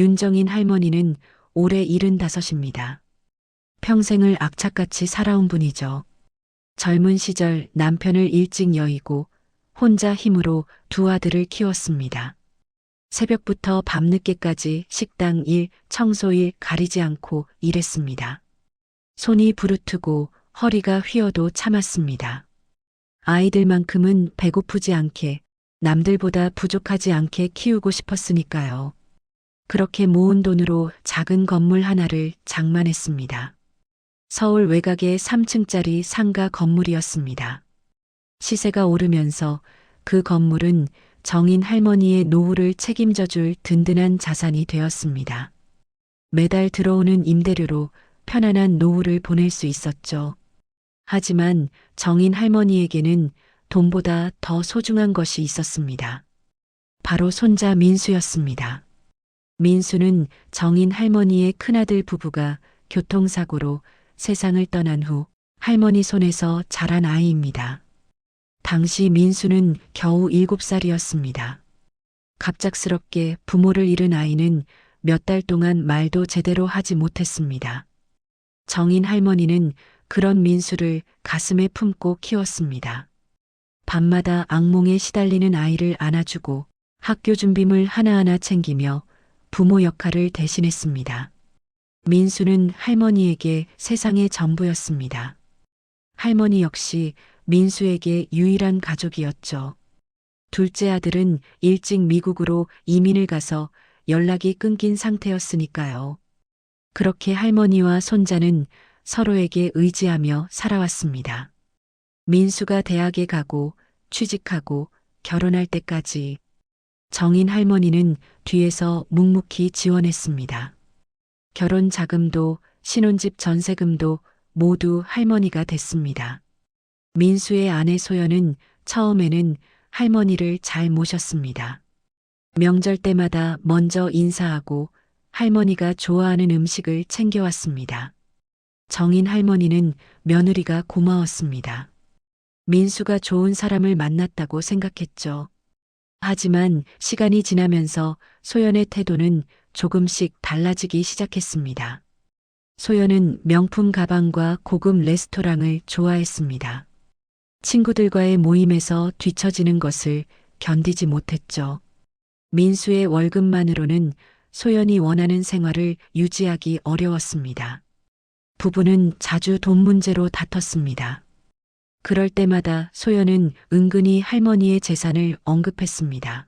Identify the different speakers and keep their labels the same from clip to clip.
Speaker 1: 윤정인 할머니는 올해 75입니다. 평생을 악착같이 살아온 분이죠. 젊은 시절 남편을 일찍 여의고 혼자 힘으로 두 아들을 키웠습니다. 새벽부터 밤늦게까지 식당 일, 청소 일 가리지 않고 일했습니다. 손이 부르트고 허리가 휘어도 참았습니다. 아이들만큼은 배고프지 않게, 남들보다 부족하지 않게 키우고 싶었으니까요. 그렇게 모은 돈으로 작은 건물 하나를 장만했습니다. 서울 외곽의 3층짜리 상가 건물이었습니다. 시세가 오르면서 그 건물은 정인 할머니의 노후를 책임져 줄 든든한 자산이 되었습니다. 매달 들어오는 임대료로 편안한 노후를 보낼 수 있었죠. 하지만 정인 할머니에게는 돈보다 더 소중한 것이 있었습니다. 바로 손자 민수였습니다. 민수는 정인 할머니의 큰아들 부부가 교통사고로 세상을 떠난 후 할머니 손에서 자란 아이입니다. 당시 민수는 겨우 7살이었습니다. 갑작스럽게 부모를 잃은 아이는 몇 달 동안 말도 제대로 하지 못했습니다. 정인 할머니는 그런 민수를 가슴에 품고 키웠습니다. 밤마다 악몽에 시달리는 아이를 안아주고 학교 준비물 하나하나 챙기며 부모 역할을 대신했습니다. 민수는 할머니에게 세상의 전부였습니다. 할머니 역시 민수에게 유일한 가족이었죠. 둘째 아들은 일찍 미국으로 이민을 가서 연락이 끊긴 상태였으니까요. 그렇게 할머니와 손자는 서로에게 의지하며 살아왔습니다. 민수가 대학에 가고 취직하고 결혼할 때까지 정인 할머니는 뒤에서 묵묵히 지원했습니다. 결혼 자금도 신혼집 전세금도 모두 할머니가 댔습니다. 민수의 아내 소연은 처음에는 할머니를 잘 모셨습니다. 명절 때마다 먼저 인사하고 할머니가 좋아하는 음식을 챙겨왔습니다. 정인 할머니는 며느리가 고마웠습니다. 민수가 좋은 사람을 만났다고 생각했죠. 하지만 시간이 지나면서 소연의 태도는 조금씩 달라지기 시작했습니다. 소연은 명품 가방과 고급 레스토랑을 좋아했습니다. 친구들과의 모임에서 뒤처지는 것을 견디지 못했죠. 민수의 월급만으로는 소연이 원하는 생활을 유지하기 어려웠습니다. 부부는 자주 돈 문제로 다퉜습니다. 그럴 때마다 소연은 은근히 할머니의 재산을 언급했습니다.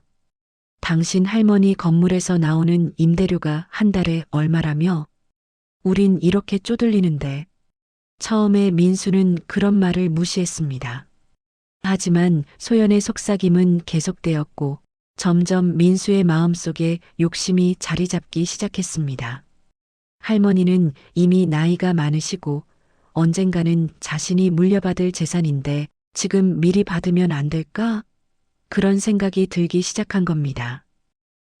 Speaker 1: 당신 할머니 건물에서 나오는 임대료가 한 달에 얼마라며? 우린 이렇게 쪼들리는데. 처음에 민수는 그런 말을 무시했습니다. 하지만 소연의 속삭임은 계속되었고 점점 민수의 마음속에 욕심이 자리 잡기 시작했습니다. 할머니는 이미 나이가 많으시고 언젠가는 자신이 물려받을 재산인데 지금 미리 받으면 안 될까? 그런 생각이 들기 시작한 겁니다.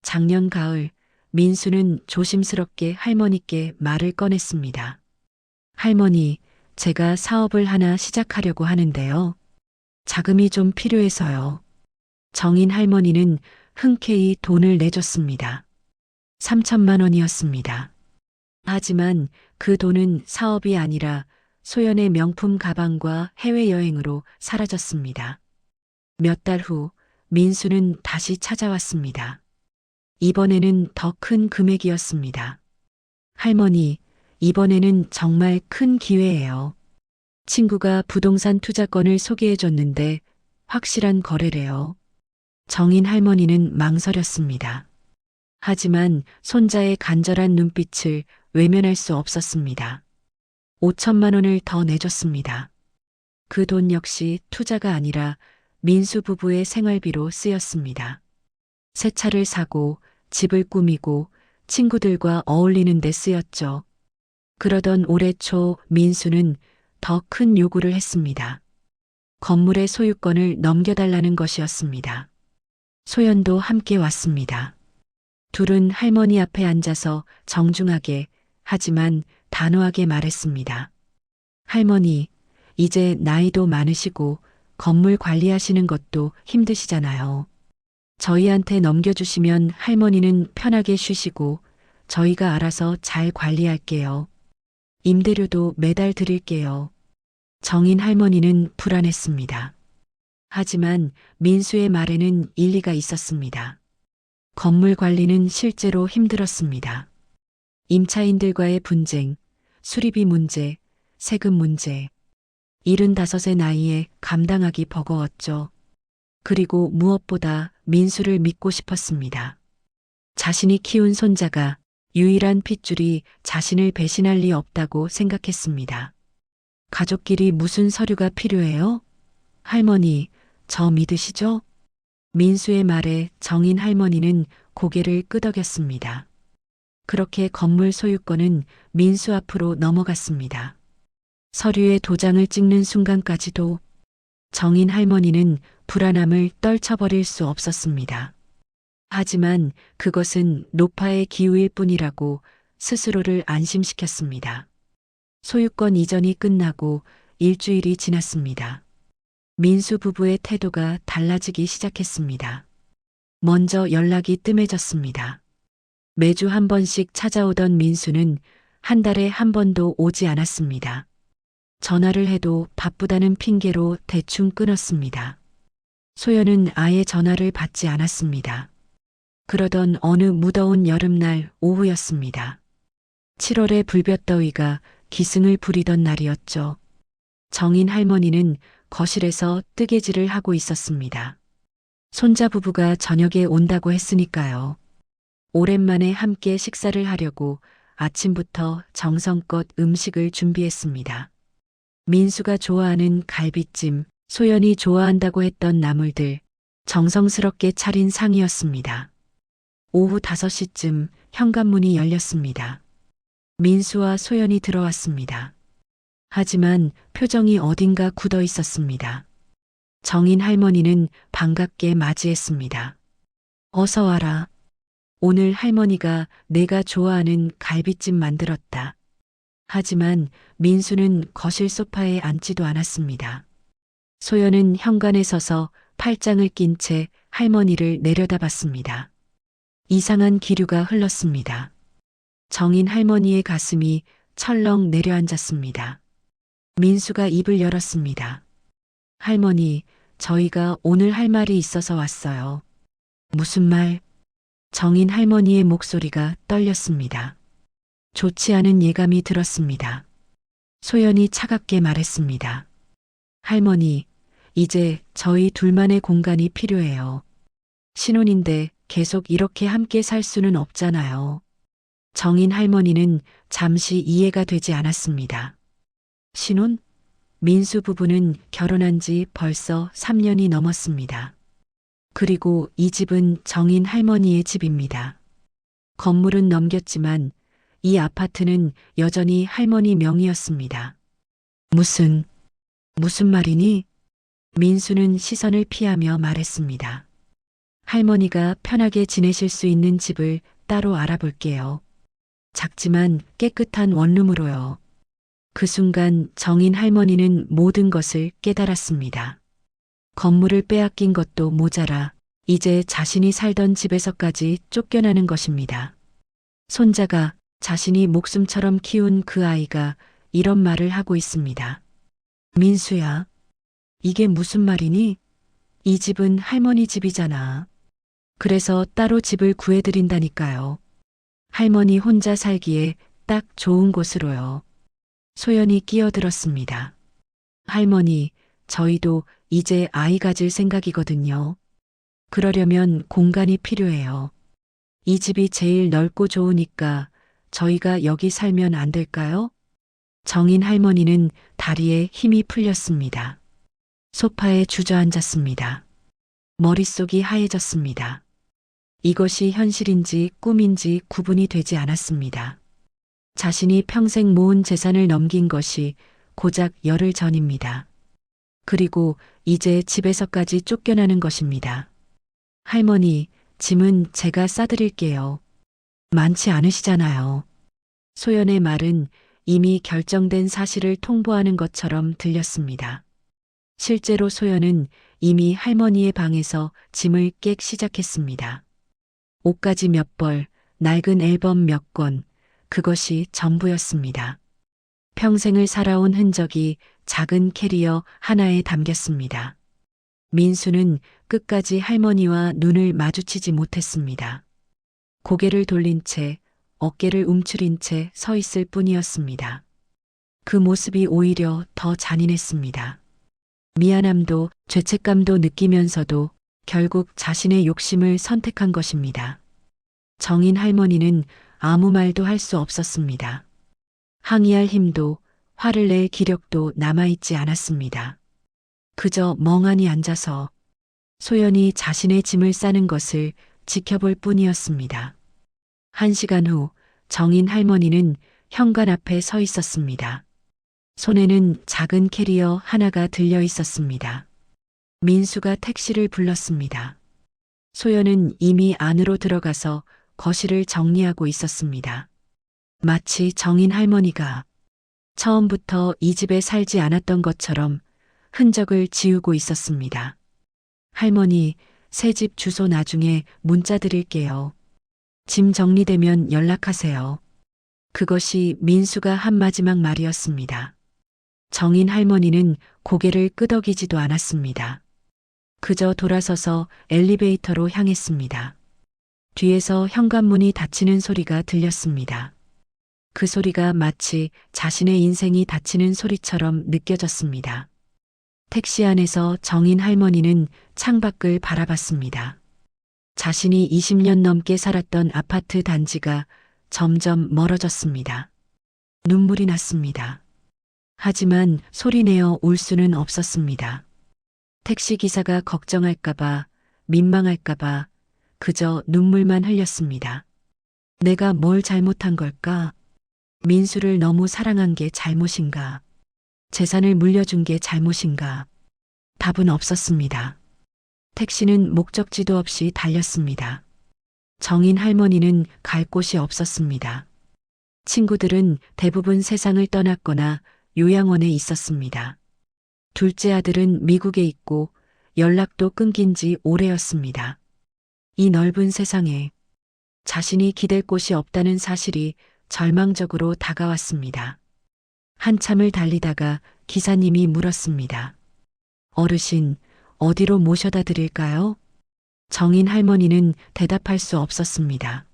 Speaker 1: 작년 가을 민수는 조심스럽게 할머니께 말을 꺼냈습니다. 할머니, 제가 사업을 하나 시작하려고 하는데요. 자금이 좀 필요해서요. 정인 할머니는 흔쾌히 돈을 내줬습니다. 3천만 원이었습니다. 하지만 그 돈은 사업이 아니라 소연의 명품 가방과 해외여행으로 사라졌습니다. 몇 달 후 민수는 다시 찾아왔습니다. 이번에는 더 큰 금액이었습니다. 할머니, 이번에는 정말 큰 기회예요. 친구가 부동산 투자권을 소개해줬는데 확실한 거래래요. 정인 할머니는 망설였습니다. 하지만 손자의 간절한 눈빛을 외면할 수 없었습니다. 5천만 원을 더 내줬습니다. 그 돈 역시 투자가 아니라 민수 부부의 생활비로 쓰였습니다. 새 차를 사고 집을 꾸미고 친구들과 어울리는 데 쓰였죠. 그러던 올해 초 민수는 더 큰 요구를 했습니다. 건물의 소유권을 넘겨달라는 것이었습니다. 소연도 함께 왔습니다. 둘은 할머니 앞에 앉아서 정중하게 하지만 단호하게 말했습니다. 할머니, 이제 나이도 많으시고 건물 관리하시는 것도 힘드시잖아요. 저희한테 넘겨주시면 할머니는 편하게 쉬시고 저희가 알아서 잘 관리할게요. 임대료도 매달 드릴게요. 정인 할머니는 불안했습니다. 하지만 민수의 말에는 일리가 있었습니다. 건물 관리는 실제로 힘들었습니다. 임차인들과의 분쟁, 수리비 문제, 세금 문제. 75의 나이에 감당하기 버거웠죠. 그리고 무엇보다 민수를 믿고 싶었습니다. 자신이 키운 손자가 유일한 핏줄이 자신을 배신할 리 없다고 생각했습니다. 가족끼리 무슨 서류가 필요해요? 할머니, 저 믿으시죠? 민수의 말에 정인 할머니는 고개를 끄덕였습니다. 그렇게 건물 소유권은 민수 앞으로 넘어갔습니다. 서류에 도장을 찍는 순간까지도 정인 할머니는 불안함을 떨쳐버릴 수 없었습니다. 하지만 그것은 노파의 기우일 뿐이라고 스스로를 안심시켰습니다. 소유권 이전이 끝나고 일주일이 지났습니다. 민수 부부의 태도가 달라지기 시작했습니다. 먼저 연락이 뜸해졌습니다. 매주 한 번씩 찾아오던 민수는 한 달에 한 번도 오지 않았습니다. 전화를 해도 바쁘다는 핑계로 대충 끊었습니다. 소연은 아예 전화를 받지 않았습니다. 그러던 어느 무더운 여름날 오후였습니다. 7월의 불볕더위가 기승을 부리던 날이었죠. 정인 할머니는 거실에서 뜨개질을 하고 있었습니다. 손자 부부가 저녁에 온다고 했으니까요. 오랜만에 함께 식사를 하려고 아침부터 정성껏 음식을 준비했습니다. 민수가 좋아하는 갈비찜, 소연이 좋아한다고 했던 나물들, 정성스럽게 차린 상이었습니다. 오후 5시쯤 현관문이 열렸습니다. 민수와 소연이 들어왔습니다. 하지만 표정이 어딘가 굳어 있었습니다. 정인 할머니는 반갑게 맞이했습니다. 어서 와라. 오늘 할머니가 내가 좋아하는 갈비찜 만들었다. 하지만 민수는 거실 소파에 앉지도 않았습니다. 소연은 현관에 서서 팔짱을 낀 채 할머니를 내려다봤습니다. 이상한 기류가 흘렀습니다. 정인 할머니의 가슴이 철렁 내려앉았습니다. 민수가 입을 열었습니다. 할머니, 저희가 오늘 할 말이 있어서 왔어요. 무슨 말? 정인 할머니의 목소리가 떨렸습니다. 좋지 않은 예감이 들었습니다. 소연이 차갑게 말했습니다. 할머니, 이제 저희 둘만의 공간이 필요해요. 신혼인데 계속 이렇게 함께 살 수는 없잖아요. 정인 할머니는 잠시 이해가 되지 않았습니다. 신혼? 민수 부부는 결혼한 지 벌써 3년이 넘었습니다. 그리고 이 집은 정인 할머니의 집입니다. 건물은 넘겼지만 이 아파트는 여전히 할머니 명의였습니다. 무슨 말이니? 민수는 시선을 피하며 말했습니다. 할머니가 편하게 지내실 수 있는 집을 따로 알아볼게요. 작지만 깨끗한 원룸으로요. 그 순간 정인 할머니는 모든 것을 깨달았습니다. 건물을 빼앗긴 것도 모자라 이제 자신이 살던 집에서까지 쫓겨나는 것입니다. 손자가 자신이 목숨처럼 키운 그 아이가 이런 말을 하고 있습니다. 민수야, 이게 무슨 말이니? 이 집은 할머니 집이잖아. 그래서 따로 집을 구해드린다니까요. 할머니 혼자 살기에 딱 좋은 곳으로요. 소연이 끼어들었습니다. 할머니, 저희도 이제 아이 가질 생각이거든요. 그러려면 공간이 필요해요. 이 집이 제일 넓고 좋으니까 저희가 여기 살면 안 될까요? 정인 할머니는 다리에 힘이 풀렸습니다. 소파에 주저앉았습니다. 머릿속이 하얘졌습니다. 이것이 현실인지 꿈인지 구분이 되지 않았습니다. 자신이 평생 모은 재산을 넘긴 것이 고작 열흘 전입니다. 그리고 이제 집에서까지 쫓겨나는 것입니다. 할머니, 짐은 제가 싸드릴게요. 많지 않으시잖아요. 소연의 말은 이미 결정된 사실을 통보하는 것처럼 들렸습니다. 실제로 소연은 이미 할머니의 방에서 짐을 깨기 시작했습니다. 옷가지 몇 벌, 낡은 앨범 몇 권, 그것이 전부였습니다. 평생을 살아온 흔적이 작은 캐리어 하나에 담겼습니다. 민수는 끝까지 할머니와 눈을 마주치지 못했습니다. 고개를 돌린 채 어깨를 움츠린 채 서 있을 뿐이었습니다. 그 모습이 오히려 더 잔인했습니다. 미안함도 죄책감도 느끼면서도 결국 자신의 욕심을 선택한 것입니다. 정인 할머니는 아무 말도 할 수 없었습니다. 항의할 힘도 화를 낼 기력도 남아있지 않았습니다. 그저 멍하니 앉아서 소연이 자신의 짐을 싸는 것을 지켜볼 뿐이었습니다. 1시간 후 정인 할머니는 현관 앞에 서 있었습니다. 손에는 작은 캐리어 하나가 들려 있었습니다. 민수가 택시를 불렀습니다. 소연은 이미 안으로 들어가서 거실을 정리하고 있었습니다. 마치 정인 할머니가 처음부터 이 집에 살지 않았던 것처럼 흔적을 지우고 있었습니다. 할머니, 새 집 주소 나중에 문자 드릴게요. 짐 정리되면 연락하세요. 그것이 민수가 한 마지막 말이었습니다. 정인 할머니는 고개를 끄덕이지도 않았습니다. 그저 돌아서서 엘리베이터로 향했습니다. 뒤에서 현관문이 닫히는 소리가 들렸습니다. 그 소리가 마치 자신의 인생이 닫히는 소리처럼 느껴졌습니다. 택시 안에서 정인 할머니는 창밖을 바라봤습니다. 자신이 20년 넘게 살았던 아파트 단지가 점점 멀어졌습니다. 눈물이 났습니다. 하지만 소리내어 울 수는 없었습니다. 택시기사가 걱정할까봐, 민망할까봐 그저 눈물만 흘렸습니다. 내가 뭘 잘못한 걸까? 민수를 너무 사랑한 게 잘못인가? 재산을 물려준 게 잘못인가? 답은 없었습니다. 택시는 목적지도 없이 달렸습니다. 정인 할머니는 갈 곳이 없었습니다. 친구들은 대부분 세상을 떠났거나 요양원에 있었습니다. 둘째 아들은 미국에 있고 연락도 끊긴 지 오래였습니다. 이 넓은 세상에 자신이 기댈 곳이 없다는 사실이 절망적으로 다가왔습니다. 한참을 달리다가 기사님이 물었습니다. 어르신, 어디로 모셔다 드릴까요? 정인 할머니는 대답할 수 없었습니다.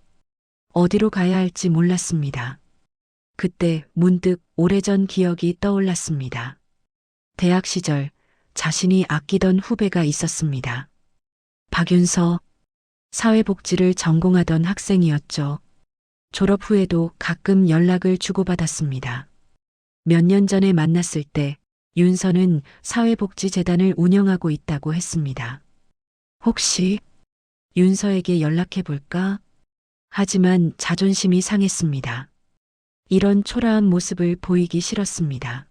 Speaker 1: 어디로 가야 할지 몰랐습니다. 그때 문득 오래전 기억이 떠올랐습니다. 대학 시절 자신이 아끼던 후배가 있었습니다. 박윤서, 사회복지를 전공하던 학생이었죠. 졸업 후에도 가끔 연락을 주고받았습니다. 몇 년 전에 만났을 때 윤서는 사회복지재단을 운영하고 있다고 했습니다. 혹시 윤서에게 연락해 볼까? 하지만 자존심이 상했습니다. 이런 초라한 모습을 보이기 싫었습니다.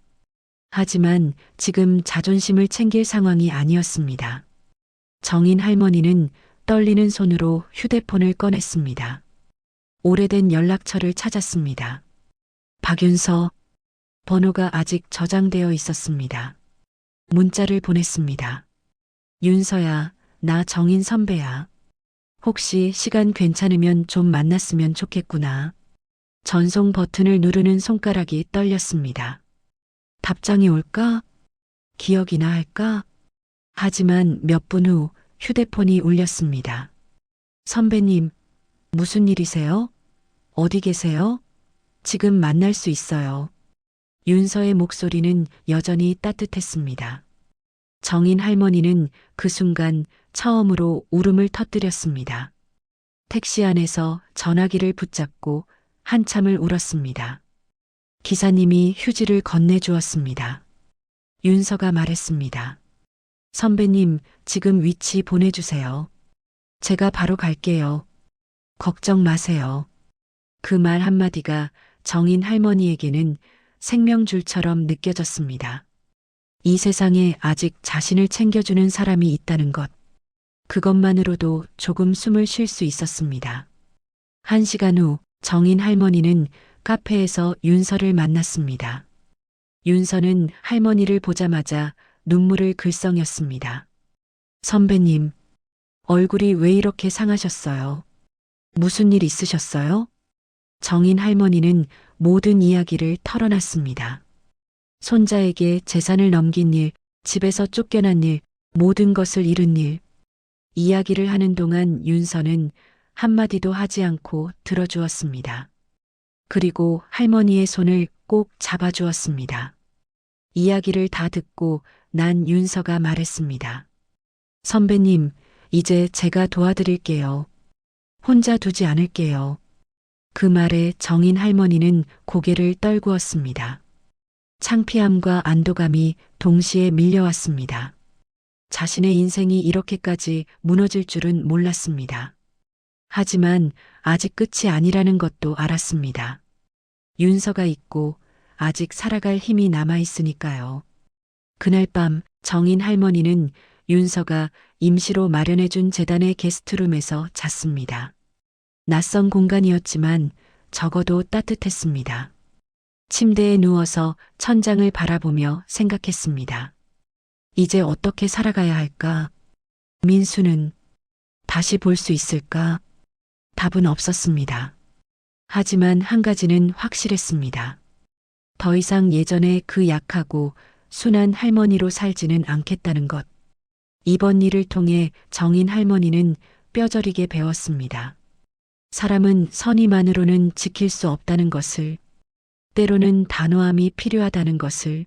Speaker 1: 하지만 지금 자존심을 챙길 상황이 아니었습니다. 정인 할머니는 떨리는 손으로 휴대폰을 꺼냈습니다. 오래된 연락처를 찾았습니다. 박윤서, 번호가 아직 저장되어 있었습니다. 문자를 보냈습니다. 윤서야, 나 정인 선배야. 혹시 시간 괜찮으면 좀 만났으면 좋겠구나. 전송 버튼을 누르는 손가락이 떨렸습니다. 답장이 올까? 기억이나 할까? 하지만 몇 분 후 휴대폰이 울렸습니다. 선배님, 무슨 일이세요? 어디 계세요? 지금 만날 수 있어요. 윤서의 목소리는 여전히 따뜻했습니다. 정인 할머니는 그 순간 처음으로 울음을 터뜨렸습니다. 택시 안에서 전화기를 붙잡고 한참을 울었습니다. 기사님이 휴지를 건네주었습니다. 윤서가 말했습니다. 선배님, 지금 위치 보내주세요. 제가 바로 갈게요. 걱정 마세요. 그 말 한마디가 정인 할머니에게는 생명줄처럼 느껴졌습니다. 이 세상에 아직 자신을 챙겨주는 사람이 있다는 것. 그것만으로도 조금 숨을 쉴 수 있었습니다. 1시간 후 정인 할머니는 카페에서 윤서를 만났습니다. 윤서는 할머니를 보자마자 눈물을 글썽였습니다. 선배님, 얼굴이 왜 이렇게 상하셨어요? 무슨 일 있으셨어요? 정인 할머니는 모든 이야기를 털어놨습니다. 손자에게 재산을 넘긴 일, 집에서 쫓겨난 일, 모든 것을 잃은 일. 이야기를 하는 동안 윤서는 한마디도 하지 않고 들어주었습니다. 그리고 할머니의 손을 꼭 잡아주었습니다. 이야기를 다 듣고 난 윤서가 말했습니다. 선배님, 이제 제가 도와드릴게요. 혼자 두지 않을게요. 그 말에 정인 할머니는 고개를 떨구었습니다. 창피함과 안도감이 동시에 밀려왔습니다. 자신의 인생이 이렇게까지 무너질 줄은 몰랐습니다. 하지만 아직 끝이 아니라는 것도 알았습니다. 윤서가 있고 아직 살아갈 힘이 남아 있으니까요. 그날 밤 정인 할머니는 윤서가 임시로 마련해준 재단의 게스트룸에서 잤습니다. 낯선 공간이었지만 적어도 따뜻했습니다. 침대에 누워서 천장을 바라보며 생각했습니다. 이제 어떻게 살아가야 할까? 민수는 다시 볼 수 있을까? 답은 없었습니다. 하지만 한 가지는 확실했습니다. 더 이상 예전에 그 약하고 순한 할머니로 살지는 않겠다는 것. 이번 일을 통해 정인 할머니는 뼈저리게 배웠습니다. 사람은 선의만으로는 지킬 수 없다는 것을, 때로는 단호함이 필요하다는 것을,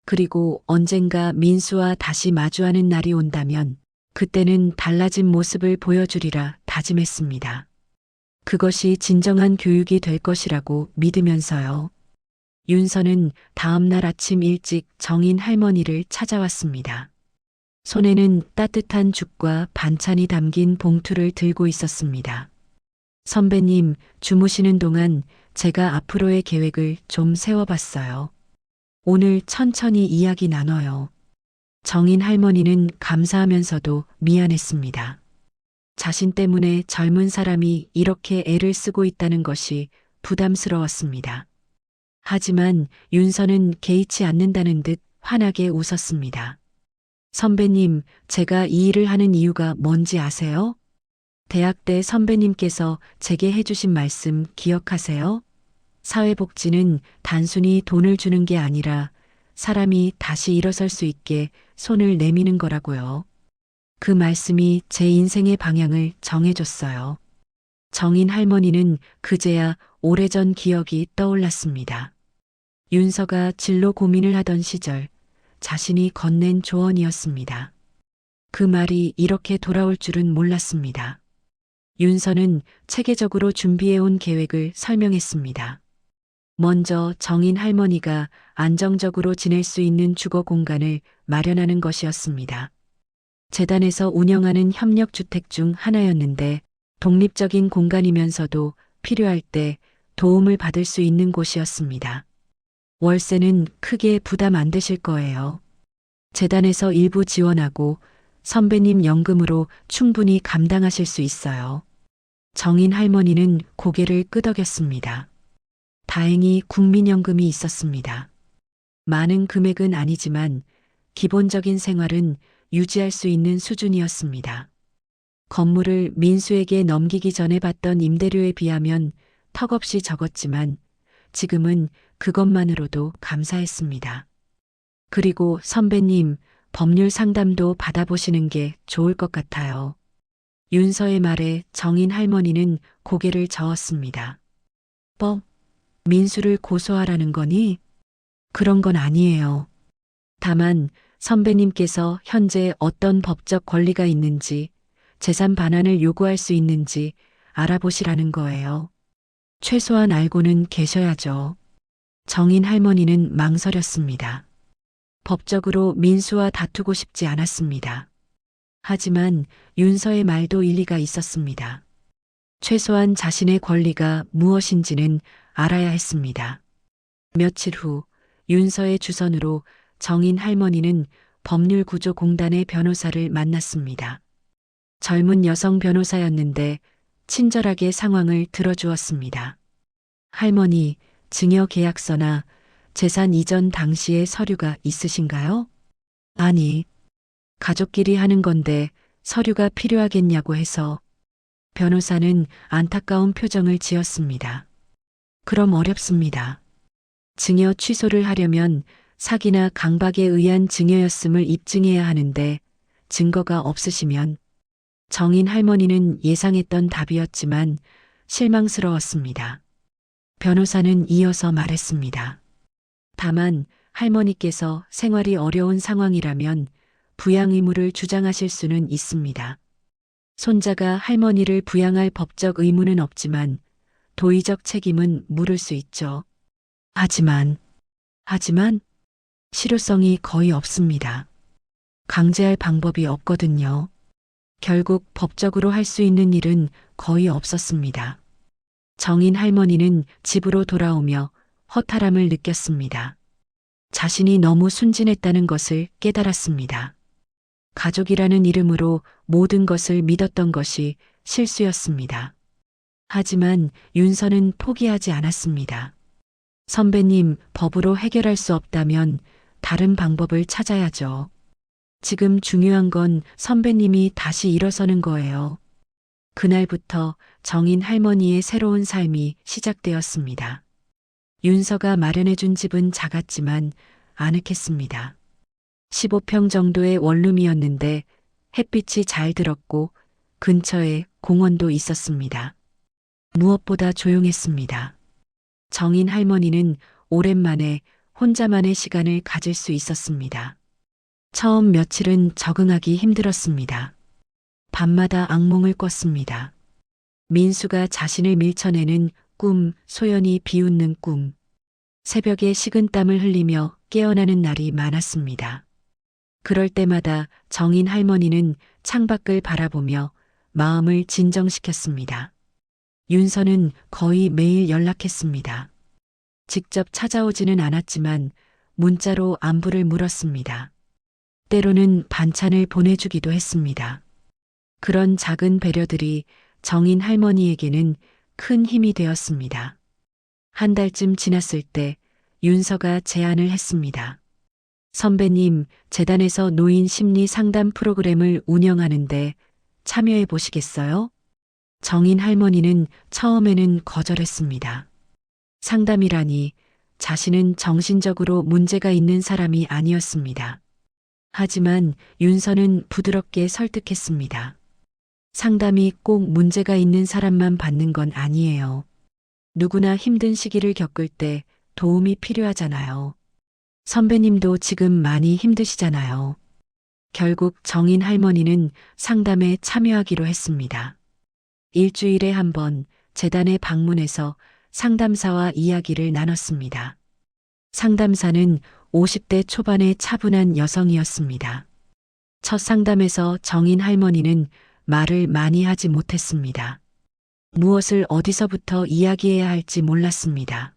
Speaker 1: 그리고 언젠가 민수와 다시 마주하는 날이 온다면 그때는 달라진 모습을 보여주리라 다짐했습니다. 그것이 진정한 교육이 될 것이라고 믿으면서요. 윤서는 다음 날 아침 일찍 정인 할머니를 찾아왔습니다. 손에는 따뜻한 죽과 반찬이 담긴 봉투를 들고 있었습니다. 선배님, 주무시는 동안 제가 앞으로의 계획을 좀 세워봤어요. 오늘 천천히 이야기 나눠요. 정인 할머니는 감사하면서도 미안했습니다. 자신 때문에 젊은 사람이 이렇게 애를 쓰고 있다는 것이 부담스러웠습니다. 하지만 윤서는 개의치 않는다는 듯 환하게 웃었습니다. 선배님, 제가 이 일을 하는 이유가 뭔지 아세요? 대학 때 선배님께서 제게 해주신 말씀 기억하세요? 사회복지는 단순히 돈을 주는 게 아니라 사람이 다시 일어설 수 있게 손을 내미는 거라고요. 그 말씀이 제 인생의 방향을 정해줬어요. 정인 할머니는 그제야 오래전 기억이 떠올랐습니다. 윤서가 진로 고민을 하던 시절 자신이 건넨 조언이었습니다. 그 말이 이렇게 돌아올 줄은 몰랐습니다. 윤서는 체계적으로 준비해온 계획을 설명했습니다. 먼저 정인 할머니가 안정적으로 지낼 수 있는 주거 공간을 마련하는 것이었습니다. 재단에서 운영하는 협력주택 중 하나였는데 독립적인 공간이면서도 필요할 때 도움을 받을 수 있는 곳이었습니다. 월세는 크게 부담 안 되실 거예요. 재단에서 일부 지원하고 선배님 연금으로 충분히 감당하실 수 있어요. 정인 할머니는 고개를 끄덕였습니다. 다행히 국민연금이 있었습니다. 많은 금액은 아니지만 기본적인 생활은 유지할 수 있는 수준이었습니다. 건물을 민수에게 넘기기 전에 받던 임대료에 비하면 턱없이 적었지만 지금은 그것만으로도 감사했습니다. 그리고 선배님, 법률 상담도 받아보시는 게 좋을 것 같아요. 윤서의 말에 정인 할머니는 고개를 저었습니다. 민수를 고소하라는 거니? 그런 건 아니에요. 다만 선배님께서 현재 어떤 법적 권리가 있는지, 재산 반환을 요구할 수 있는지 알아보시라는 거예요. 최소한 알고는 계셔야죠. 정인 할머니는 망설였습니다. 법적으로 민수와 다투고 싶지 않았습니다. 하지만 윤서의 말도 일리가 있었습니다. 최소한 자신의 권리가 무엇인지는 알아야 했습니다. 며칠 후 윤서의 주선으로 정인 할머니는 법률구조공단의 변호사를 만났습니다. 젊은 여성 변호사였는데 친절하게 상황을 들어주었습니다. 할머니, 증여 계약서나 재산 이전 당시의 서류가 있으신가요? 아니, 가족끼리 하는 건데 서류가 필요하겠냐고 해서. 변호사는 안타까운 표정을 지었습니다. 그럼 어렵습니다. 증여 취소를 하려면 사기나 강박에 의한 증여였음을 입증해야 하는데 증거가 없으시면 정인 할머니는 예상했던 답이었지만 실망스러웠습니다. 변호사는 이어서 말했습니다. 다만 할머니께서 생활이 어려운 상황이라면 부양 의무를 주장하실 수는 있습니다. 손자가 할머니를 부양할 법적 의무는 없지만 도의적 책임은 물을 수 있죠. 하지만 실효성이 거의 없습니다. 강제할 방법이 없거든요. 결국 법적으로 할 수 있는 일은 거의 없었습니다. 정인 할머니는 집으로 돌아오며 허탈함을 느꼈습니다. 자신이 너무 순진했다는 것을 깨달았습니다. 가족이라는 이름으로 모든 것을 믿었던 것이 실수였습니다. 하지만 윤서는 포기하지 않았습니다. 선배님, 법으로 해결할 수 없다면 다른 방법을 찾아야죠. 지금 중요한 건 선배님이 다시 일어서는 거예요. 그날부터 정인 할머니의 새로운 삶이 시작되었습니다. 윤서가 마련해준 집은 작았지만 아늑했습니다. 15평 정도의 원룸이었는데 햇빛이 잘 들었고 근처에 공원도 있었습니다. 무엇보다 조용했습니다. 정인 할머니는 오랜만에 혼자만의 시간을 가질 수 있었습니다. 처음 며칠은 적응하기 힘들었습니다. 밤마다 악몽을 꿨습니다. 민수가 자신을 밀쳐내는 꿈, 소연이 비웃는 꿈. 새벽에 식은땀을 흘리며 깨어나는 날이 많았습니다. 그럴 때마다 정인 할머니는 창밖을 바라보며 마음을 진정시켰습니다. 윤서는 거의 매일 연락했습니다. 직접 찾아오지는 않았지만 문자로 안부를 물었습니다. 때로는 반찬을 보내주기도 했습니다. 그런 작은 배려들이 정인 할머니에게는 큰 힘이 되었습니다. 한 달쯤 지났을 때 윤서가 제안을 했습니다. 선배님, 재단에서 노인 심리 상담 프로그램을 운영하는데 참여해 보시겠어요? 정인 할머니는 처음에는 거절했습니다. 상담이라니 자신은 정신적으로 문제가 있는 사람이 아니었습니다. 하지만 윤서는 부드럽게 설득했습니다. 상담이 꼭 문제가 있는 사람만 받는 건 아니에요. 누구나 힘든 시기를 겪을 때 도움이 필요하잖아요. 선배님도 지금 많이 힘드시잖아요. 결국 정인 할머니는 상담에 참여하기로 했습니다. 일주일에 한 번 재단에 방문해서 상담사와 이야기를 나눴습니다. 상담사는 50대 초반의 차분한 여성이었습니다. 첫 상담에서 정인 할머니는 말을 많이 하지 못했습니다. 무엇을 어디서부터 이야기해야 할지 몰랐습니다.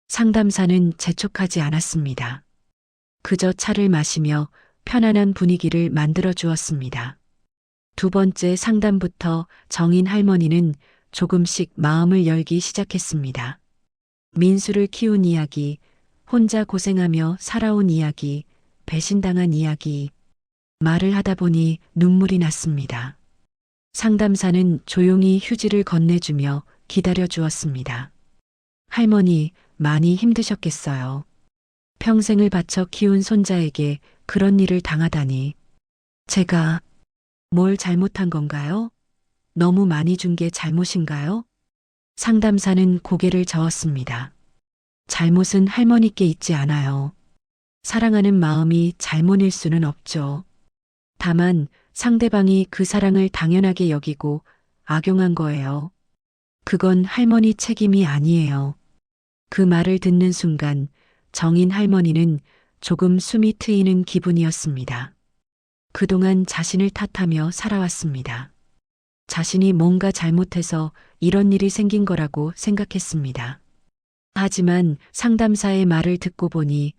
Speaker 1: 상담사는 재촉하지 않았습니다. 그저 차를 마시며 편안한 분위기를 만들어 주었습니다. 두 번째 상담부터 정인 할머니는 조금씩 마음을 열기 시작했습니다. 민수를 키운 이야기, 혼자 고생하며 살아온 이야기, 배신당한 이야기. 말을 하다 보니 눈물이 났습니다. 상담사는 조용히 휴지를 건네주며 기다려 주었습니다. 할머니, 많이 힘드셨겠어요. 평생을 바쳐 키운 손자에게 그런 일을 당하다니. 제가 뭘 잘못한 건가요? 너무 많이 준 게 잘못인가요? 상담사는 고개를 저었습니다. 잘못은 할머니께 있지 않아요. 사랑하는 마음이 잘못일 수는 없죠. 다만 상대방이 그 사랑을 당연하게 여기고 악용한 거예요. 그건 할머니 책임이 아니에요. 그 말을 듣는 순간 정인 할머니는 조금 숨이 트이는 기분이었습니다. 그동안 자신을 탓하며 살아왔습니다. 자신이 뭔가 잘못해서 이런 일이 생긴 거라고 생각했습니다. 하지만 상담사의 말을 듣고 보니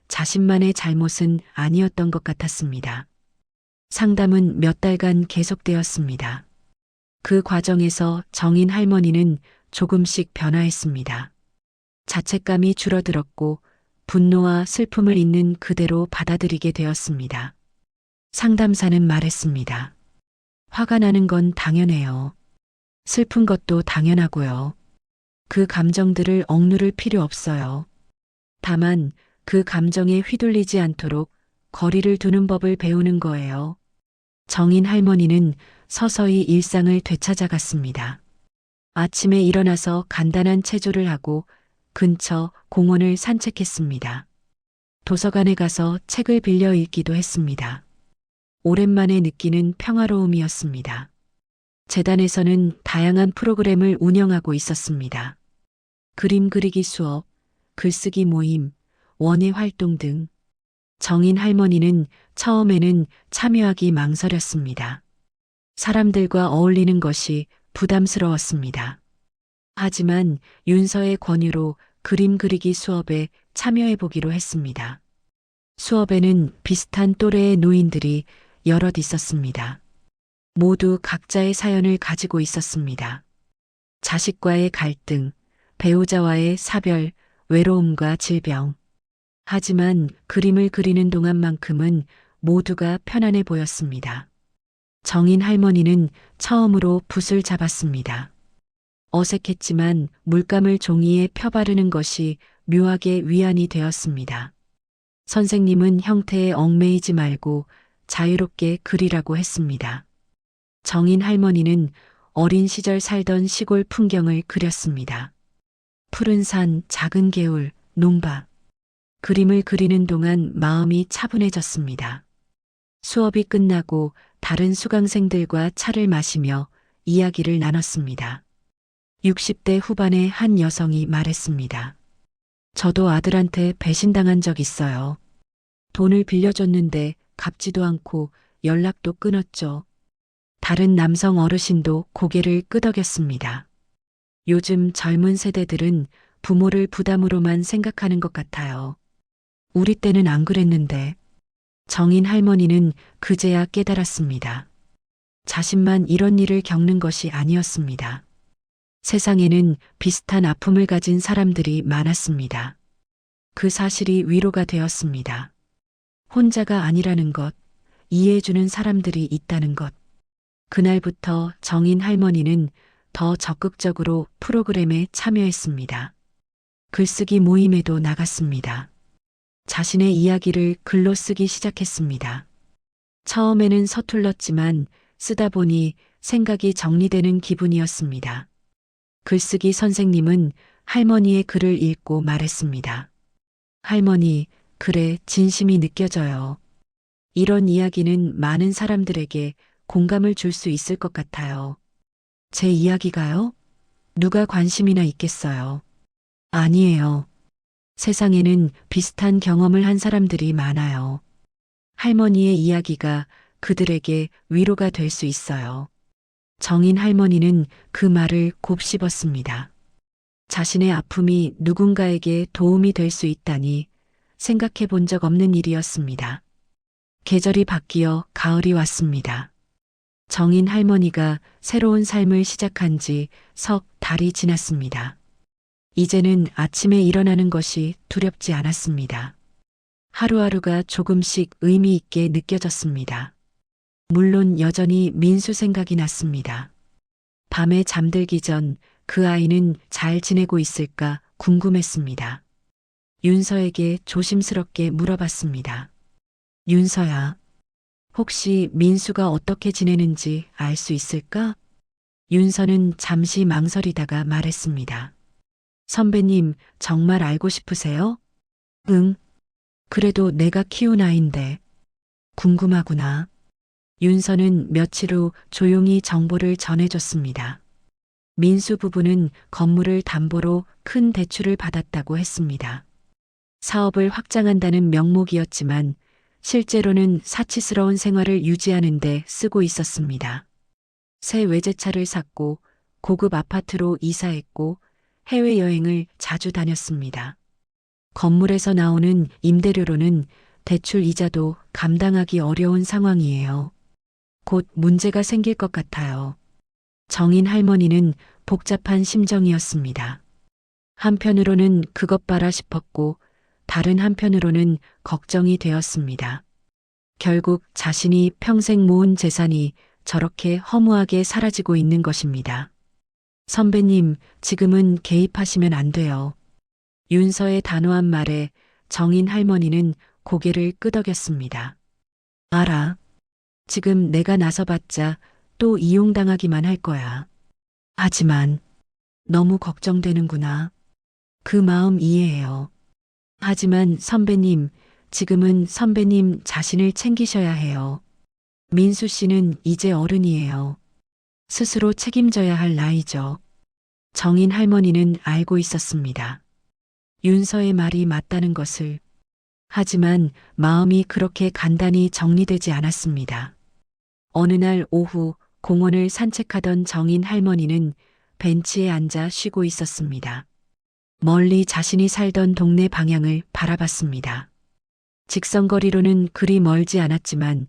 Speaker 1: 자신만의 잘못은 아니었던 것 같았습니다. 상담은 몇 달간 계속되었습니다. 그 과정에서 정인 할머니는 조금씩 변화했습니다. 자책감이 줄어들었고 분노와 슬픔을 있는 그대로 받아들이게 되었습니다. 상담사는 말했습니다. 화가 나는 건 당연해요. 슬픈 것도 당연하고요. 그 감정들을 억누를 필요 없어요. 다만 그 감정에 휘둘리지 않도록 거리를 두는 법을 배우는 거예요. 정인 할머니는 서서히 일상을 되찾아갔습니다. 아침에 일어나서 간단한 체조를 하고 근처 공원을 산책했습니다. 도서관에 가서 책을 빌려 읽기도 했습니다. 오랜만에 느끼는 평화로움이었습니다. 재단에서는 다양한 프로그램을 운영하고 있었습니다. 그림 그리기 수업, 글쓰기 모임, 원예 활동 등. 정인 할머니는 처음에는 참여하기 망설였습니다. 사람들과 어울리는 것이 부담스러웠습니다. 하지만 윤서의 권유로 그림 그리기 수업에 참여해 보기로 했습니다. 수업에는 비슷한 또래의 노인들이 여럿 있었습니다. 모두 각자의 사연을 가지고 있었습니다. 자식과의 갈등, 배우자와의 사별, 외로움과 질병. 하지만 그림을 그리는 동안만큼은 모두가 편안해 보였습니다. 정인 할머니는 처음으로 붓을 잡았습니다. 어색했지만 물감을 종이에 펴바르는 것이 묘하게 위안이 되었습니다. 선생님은 형태에 얽매이지 말고 자유롭게 그리라고 했습니다. 정인 할머니는 어린 시절 살던 시골 풍경을 그렸습니다. 푸른 산, 작은 개울, 농밭. 그림을 그리는 동안 마음이 차분해졌습니다. 수업이 끝나고 다른 수강생들과 차를 마시며 이야기를 나눴습니다. 60대 후반의 한 여성이 말했습니다. 저도 아들한테 배신당한 적 있어요. 돈을 빌려줬는데 갚지도 않고 연락도 끊었죠. 다른 남성 어르신도 고개를 끄덕였습니다. 요즘 젊은 세대들은 부모를 부담으로만 생각하는 것 같아요. 우리 때는 안 그랬는데. 정인 할머니는 그제야 깨달았습니다. 자신만 이런 일을 겪는 것이 아니었습니다. 세상에는 비슷한 아픔을 가진 사람들이 많았습니다. 그 사실이 위로가 되었습니다. 혼자가 아니라는 것, 이해해주는 사람들이 있다는 것. 그날부터 정인 할머니는 더 적극적으로 프로그램에 참여했습니다. 글쓰기 모임에도 나갔습니다. 자신의 이야기를 글로 쓰기 시작했습니다. 처음에는 서툴렀지만 쓰다 보니 생각이 정리되는 기분이었습니다. 글쓰기 선생님은 할머니의 글을 읽고 말했습니다. 할머니, 글에 진심이 느껴져요. 이런 이야기는 많은 사람들에게 공감을 줄 수 있을 것 같아요. 제 이야기가요? 누가 관심이나 있겠어요? 아니에요. 세상에는 비슷한 경험을 한 사람들이 많아요. 할머니의 이야기가 그들에게 위로가 될 수 있어요. 정인 할머니는 그 말을 곱씹었습니다. 자신의 아픔이 누군가에게 도움이 될 수 있다니 생각해 본 적 없는 일이었습니다. 계절이 바뀌어 가을이 왔습니다. 정인 할머니가 새로운 삶을 시작한 지 석 달이 지났습니다. 이제는 아침에 일어나는 것이 두렵지 않았습니다. 하루하루가 조금씩 의미 있게 느껴졌습니다. 물론 여전히 민수 생각이 났습니다. 밤에 잠들기 전 그 아이는 잘 지내고 있을까 궁금했습니다. 윤서에게 조심스럽게 물어봤습니다. 윤서야, 혹시 민수가 어떻게 지내는지 알 수 있을까? 윤서는 잠시 망설이다가 말했습니다. 선배님, 정말 알고 싶으세요? 응. 그래도 내가 키운 아이인데. 궁금하구나. 윤서는 며칠 후 조용히 정보를 전해줬습니다. 민수 부부는 건물을 담보로 큰 대출을 받았다고 했습니다. 사업을 확장한다는 명목이었지만 실제로는 사치스러운 생활을 유지하는 데 쓰고 있었습니다. 새 외제차를 샀고 고급 아파트로 이사했고 해외여행을 자주 다녔습니다. 건물에서 나오는 임대료로는 대출 이자도 감당하기 어려운 상황이에요. 곧 문제가 생길 것 같아요. 정인 할머니는 복잡한 심정이었습니다. 한편으로는 그것 봐라 싶었고 다른 한편으로는 걱정이 되었습니다. 결국 자신이 평생 모은 재산이 저렇게 허무하게 사라지고 있는 것입니다. 선배님, 지금은 개입하시면 안 돼요. 윤서의 단호한 말에 정인 할머니는 고개를 끄덕였습니다. 알아. 지금 내가 나서봤자 또 이용당하기만 할 거야. 하지만 너무 걱정되는구나. 그 마음 이해해요. 하지만 선배님, 지금은 선배님 자신을 챙기셔야 해요. 민수 씨는 이제 어른이에요. 스스로 책임져야 할 나이죠. 정인 할머니는 알고 있었습니다. 윤서의 말이 맞다는 것을. 하지만 마음이 그렇게 간단히 정리되지 않았습니다. 어느 날 오후 공원을 산책하던 정인 할머니는 벤치에 앉아 쉬고 있었습니다. 멀리 자신이 살던 동네 방향을 바라봤습니다. 직선거리로는 그리 멀지 않았지만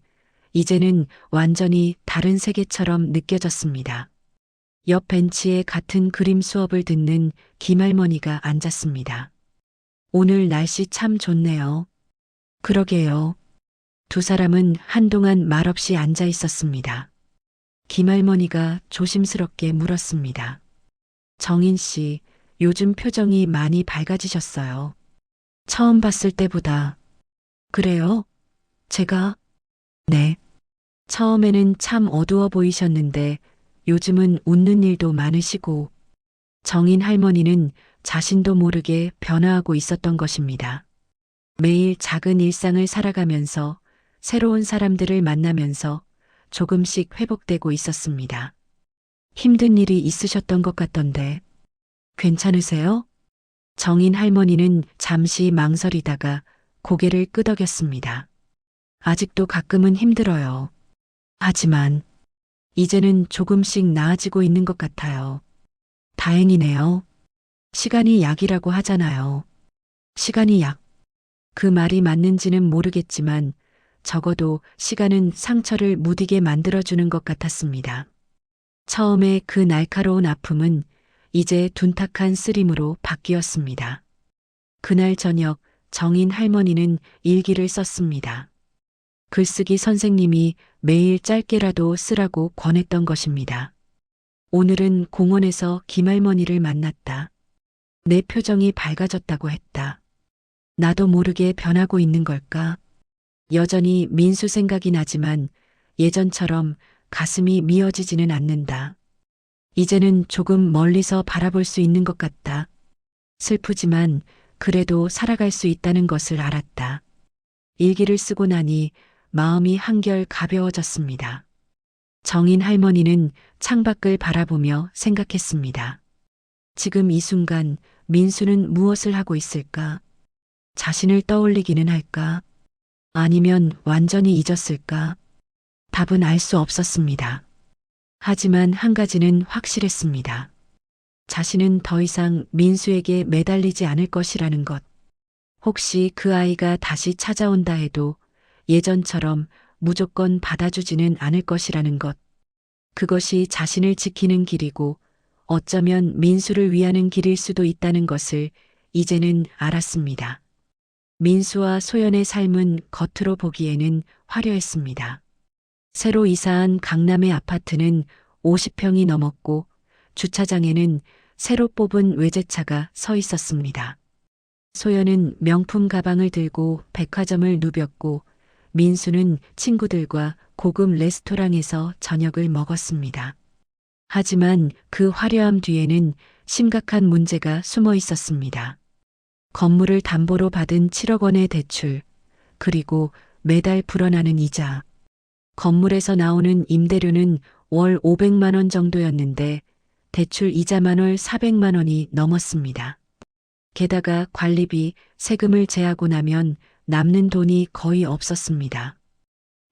Speaker 1: 이제는 완전히 다른 세계처럼 느껴졌습니다. 옆 벤치에 같은 그림 수업을 듣는 김할머니가 앉았습니다. 오늘 날씨 참 좋네요. 그러게요. 두 사람은 한동안 말없이 앉아 있었습니다. 김할머니가 조심스럽게 물었습니다. 정인 씨, 요즘 표정이 많이 밝아지셨어요. 처음 봤을 때보다. 그래요? 제가? 네. 처음에는 참 어두워 보이셨는데 요즘은 웃는 일도 많으시고. 정인 할머니는 자신도 모르게 변화하고 있었던 것입니다. 매일 작은 일상을 살아가면서 새로운 사람들을 만나면서 조금씩 회복되고 있었습니다. 힘든 일이 있으셨던 것 같던데 괜찮으세요? 정인 할머니는 잠시 망설이다가 고개를 끄덕였습니다. 아직도 가끔은 힘들어요. 하지만 이제는 조금씩 나아지고 있는 것 같아요. 다행이네요. 시간이 약이라고 하잖아요. 시간이 약. 그 말이 맞는지는 모르겠지만 적어도 시간은 상처를 무디게 만들어주는 것 같았습니다. 처음에 그 날카로운 아픔은 이제 둔탁한 쓰림으로 바뀌었습니다. 그날 저녁 정인 할머니는 일기를 썼습니다. 글쓰기 선생님이 매일 짧게라도 쓰라고 권했던 것입니다. 오늘은 공원에서 김할머니를 만났다. 내 표정이 밝아졌다고 했다. 나도 모르게 변하고 있는 걸까? 여전히 민수 생각이 나지만 예전처럼 가슴이 미어지지는 않는다. 이제는 조금 멀리서 바라볼 수 있는 것 같다. 슬프지만 그래도 살아갈 수 있다는 것을 알았다. 일기를 쓰고 나니 마음이 한결 가벼워졌습니다. 정인 할머니는 창밖을 바라보며 생각했습니다. 지금 이 순간 민수는 무엇을 하고 있을까? 자신을 떠올리기는 할까? 아니면 완전히 잊었을까? 답은 알 수 없었습니다. 하지만 한 가지는 확실했습니다. 자신은 더 이상 민수에게 매달리지 않을 것이라는 것. 혹시 그 아이가 다시 찾아온다 해도 예전처럼 무조건 받아주지는 않을 것이라는 것. 그것이 자신을 지키는 길이고 어쩌면 민수를 위하는 길일 수도 있다는 것을 이제는 알았습니다. 민수와 소연의 삶은 겉으로 보기에는 화려했습니다. 새로 이사한 강남의 아파트는 50평이 넘었고 주차장에는 새로 뽑은 외제차가 서 있었습니다. 소연은 명품 가방을 들고 백화점을 누볐고 민수는 친구들과 고급 레스토랑에서 저녁을 먹었습니다. 하지만 그 화려함 뒤에는 심각한 문제가 숨어 있었습니다. 건물을 담보로 받은 7억 원의 대출, 그리고 매달 불어나는 이자. 건물에서 나오는 임대료는 월 500만 원 정도였는데 대출 이자만 월 400만 원이 넘었습니다. 게다가 관리비, 세금을 제하고 나면 남는 돈이 거의 없었습니다.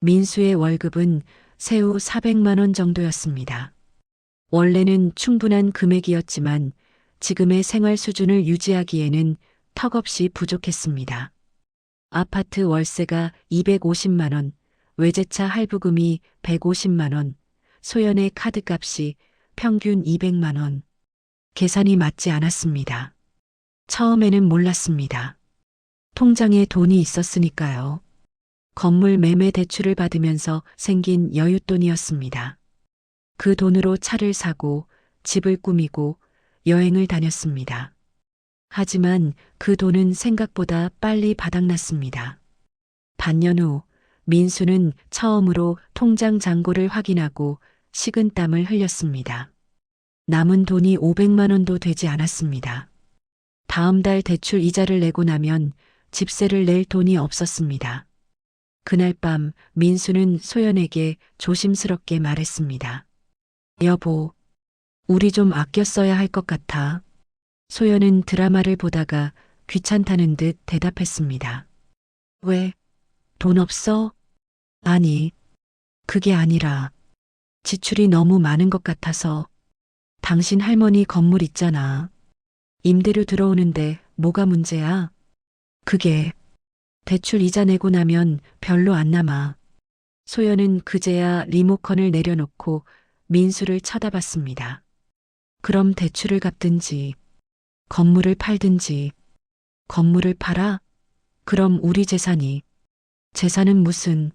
Speaker 1: 민수의 월급은 세후 400만 원 정도였습니다. 원래는 충분한 금액이었지만 지금의 생활 수준을 유지하기에는 턱없이 부족했습니다. 아파트 월세가 250만 원, 외제차 할부금이 150만 원, 소연의 카드값이 평균 200만 원. 계산이 맞지 않았습니다. 처음에는 몰랐습니다. 통장에 돈이 있었으니까요. 건물 매매 대출을 받으면서 생긴 여윳돈이었습니다. 그 돈으로 차를 사고 집을 꾸미고 여행을 다녔습니다. 하지만 그 돈은 생각보다 빨리 바닥났습니다. 반년 후 민수는 처음으로 통장 잔고를 확인하고 식은땀을 흘렸습니다. 남은 돈이 500만 원도 되지 않았습니다. 다음 달 대출 이자를 내고 나면 집세를 낼 돈이 없었습니다. 그날 밤 민수는 소연에게 조심스럽게 말했습니다. 여보, 우리 좀 아껴 써야 할 것 같아. 소연은 드라마를 보다가 귀찮다는 듯 대답했습니다. 왜? 돈 없어? 아니, 그게 아니라 지출이 너무 많은 것 같아서. 당신 할머니 건물 있잖아. 임대료 들어오는데 뭐가 문제야? 그게 대출 이자 내고 나면 별로 안 남아. 소연은 그제야 리모컨을 내려놓고 민수를 쳐다봤습니다. 그럼 대출을 갚든지, 건물을 팔든지. 건물을 팔아? 그럼 우리 재산이. 재산은 무슨.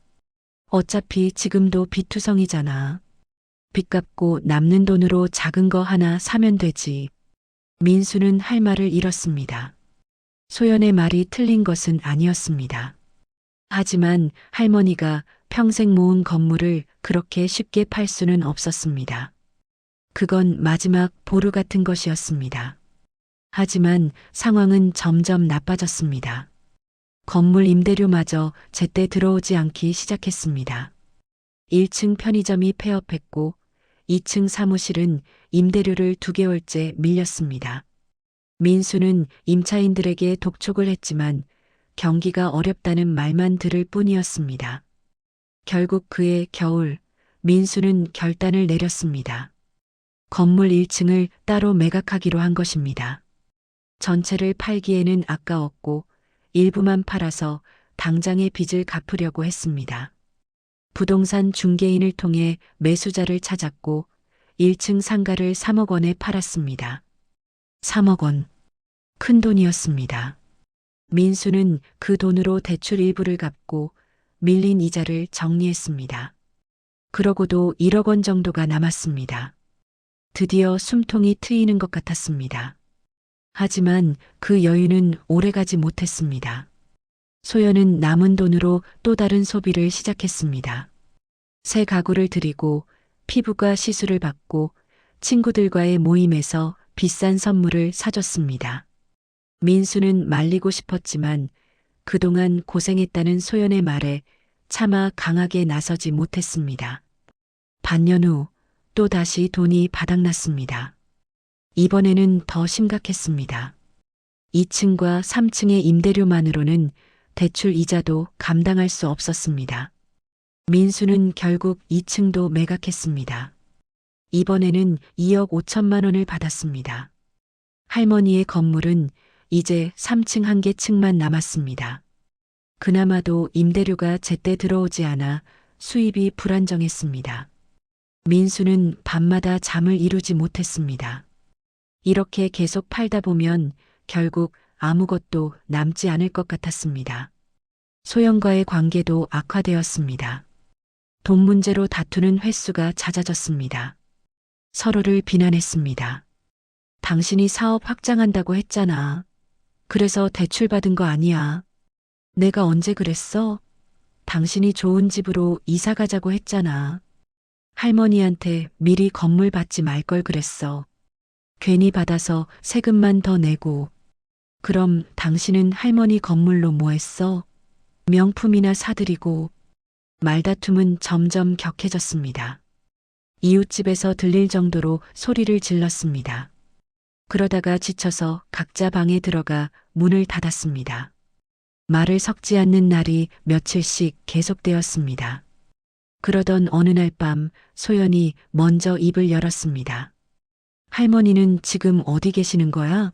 Speaker 1: 어차피 지금도 빚투성이잖아. 빚 갚고 남는 돈으로 작은 거 하나 사면 되지. 민수는 할 말을 잃었습니다. 소연의 말이 틀린 것은 아니었습니다. 하지만 할머니가 평생 모은 건물을 그렇게 쉽게 팔 수는 없었습니다. 그건 마지막 보루 같은 것이었습니다. 하지만 상황은 점점 나빠졌습니다. 건물 임대료마저 제때 들어오지 않기 시작했습니다. 1층 편의점이 폐업했고 2층 사무실은 임대료를 2개월째 밀렸습니다. 민수는 임차인들에게 독촉을 했지만 경기가 어렵다는 말만 들을 뿐이었습니다. 결국 그해 겨울 민수는 결단을 내렸습니다. 건물 1층을 따로 매각하기로 한 것입니다. 전체를 팔기에는 아까웠고 일부만 팔아서 당장의 빚을 갚으려고 했습니다. 부동산 중개인을 통해 매수자를 찾았고 1층 상가를 3억 원에 팔았습니다. 3억 원. 큰 돈이었습니다. 민수는 그 돈으로 대출 일부를 갚고 밀린 이자를 정리했습니다. 그러고도 1억 원 정도가 남았습니다. 드디어 숨통이 트이는 것 같았습니다. 하지만 그 여유는 오래가지 못했습니다. 소연은 남은 돈으로 또 다른 소비를 시작했습니다. 새 가구를 들이고 피부과 시술을 받고 친구들과의 모임에서 비싼 선물을 사줬습니다. 민수는 말리고 싶었지만 그동안 고생했다는 소연의 말에 차마 강하게 나서지 못했습니다. 반년 후 또다시 돈이 바닥났습니다. 이번에는 더 심각했습니다. 2층과 3층의 임대료만으로는 대출 이자도 감당할 수 없었습니다. 민수는 결국 2층도 매각했습니다. 이번에는 2억 5천만 원을 받았습니다. 할머니의 건물은 이제 3층 한 개 층만 남았습니다. 그나마도 임대료가 제때 들어오지 않아 수입이 불안정했습니다. 민수는 밤마다 잠을 이루지 못했습니다. 이렇게 계속 팔다 보면 결국 아무것도 남지 않을 것 같았습니다. 소연과의 관계도 악화되었습니다. 돈 문제로 다투는 횟수가 잦아졌습니다. 서로를 비난했습니다. 당신이 사업 확장한다고 했잖아. 그래서 대출 받은 거 아니야. 내가 언제 그랬어? 당신이 좋은 집으로 이사 가자고 했잖아. 할머니한테 미리 건물 받지 말 걸 그랬어. 괜히 받아서 세금만 더 내고. 그럼 당신은 할머니 건물로 뭐 했어? 명품이나 사드리고. 말다툼은 점점 격해졌습니다. 이웃집에서 들릴 정도로 소리를 질렀습니다. 그러다가 지쳐서 각자 방에 들어가 문을 닫았습니다. 말을 섞지 않는 날이 며칠씩 계속되었습니다. 그러던 어느 날 밤 소연이 먼저 입을 열었습니다. 할머니는 지금 어디 계시는 거야?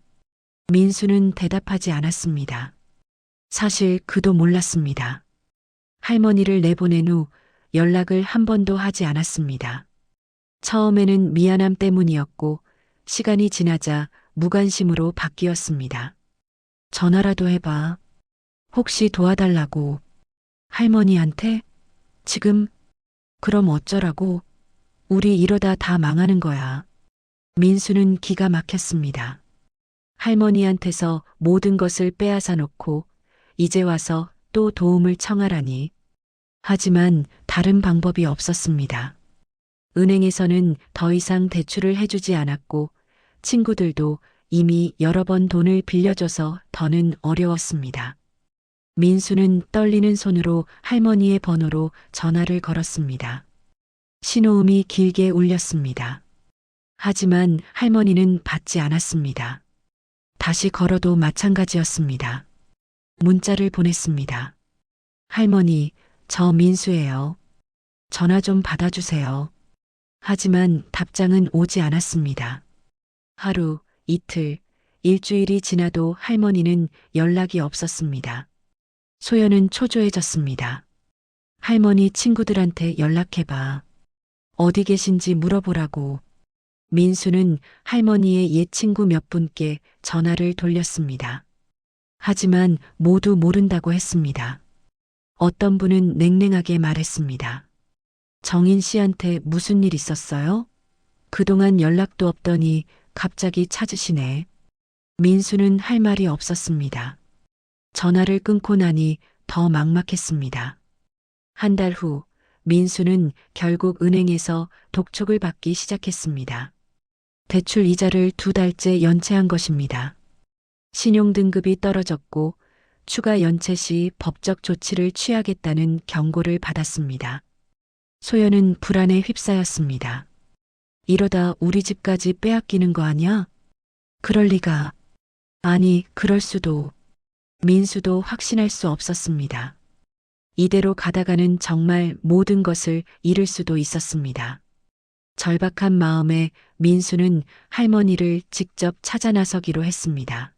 Speaker 1: 민수는 대답하지 않았습니다. 사실 그도 몰랐습니다. 할머니를 내보낸 후 연락을 한 번도 하지 않았습니다. 처음에는 미안함 때문이었고 시간이 지나자 무관심으로 바뀌었습니다. 전화라도 해봐. 혹시 도와달라고. 할머니한테? 지금? 그럼 어쩌라고? 우리 이러다 다 망하는 거야. 민수는 기가 막혔습니다. 할머니한테서 모든 것을 빼앗아 놓고 이제 와서 또 도움을 청하라니. 하지만 다른 방법이 없었습니다. 은행에서는 더 이상 대출을 해주지 않았고 친구들도 이미 여러 번 돈을 빌려줘서 더는 어려웠습니다. 민수는 떨리는 손으로 할머니의 번호로 전화를 걸었습니다. 신호음이 길게 울렸습니다. 하지만 할머니는 받지 않았습니다. 다시 걸어도 마찬가지였습니다. 문자를 보냈습니다. 할머니, 저 민수예요. 전화 좀 받아주세요. 하지만 답장은 오지 않았습니다. 하루, 이틀, 일주일이 지나도 할머니는 연락이 없었습니다. 소연은 초조해졌습니다. 할머니 친구들한테 연락해봐. 어디 계신지 물어보라고. 민수는 할머니의 옛 친구 몇 분께 전화를 돌렸습니다. 하지만 모두 모른다고 했습니다. 어떤 분은 냉랭하게 말했습니다. 정인 씨한테 무슨 일 있었어요? 그동안 연락도 없더니 갑자기 찾으시네. 민수는 할 말이 없었습니다. 전화를 끊고 나니 더 막막했습니다. 한 달 후, 민수는 결국 은행에서 독촉을 받기 시작했습니다. 대출 이자를 2달째 연체한 것입니다. 신용등급이 떨어졌고 추가 연체 시 법적 조치를 취하겠다는 경고를 받았습니다. 소연은 불안에 휩싸였습니다. 이러다 우리 집까지 빼앗기는 거 아니야? 그럴 리가. 아니, 그럴 수도. 민수도 확신할 수 없었습니다. 이대로 가다가는 정말 모든 것을 잃을 수도 있었습니다. 절박한 마음에 민수는 할머니를 직접 찾아 나서기로 했습니다.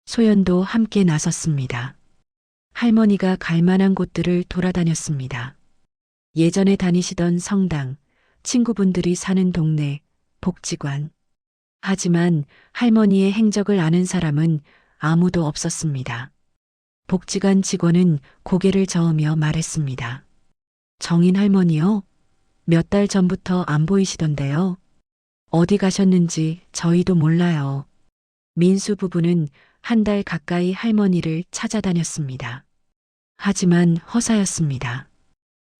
Speaker 1: 소연도 함께 나섰습니다. 할머니가 갈 만한 곳들을 돌아다녔습니다. 예전에 다니시던 성당, 친구분들이 사는 동네, 복지관. 하지만 할머니의 행적을 아는 사람은 아무도 없었습니다. 복지관 직원은 고개를 저으며 말했습니다. 정인 할머니요? 몇 달 전부터 안 보이시던데요. 어디 가셨는지 저희도 몰라요. 민수 부부는 한 달 가까이 할머니를 찾아다녔습니다. 하지만 허사였습니다.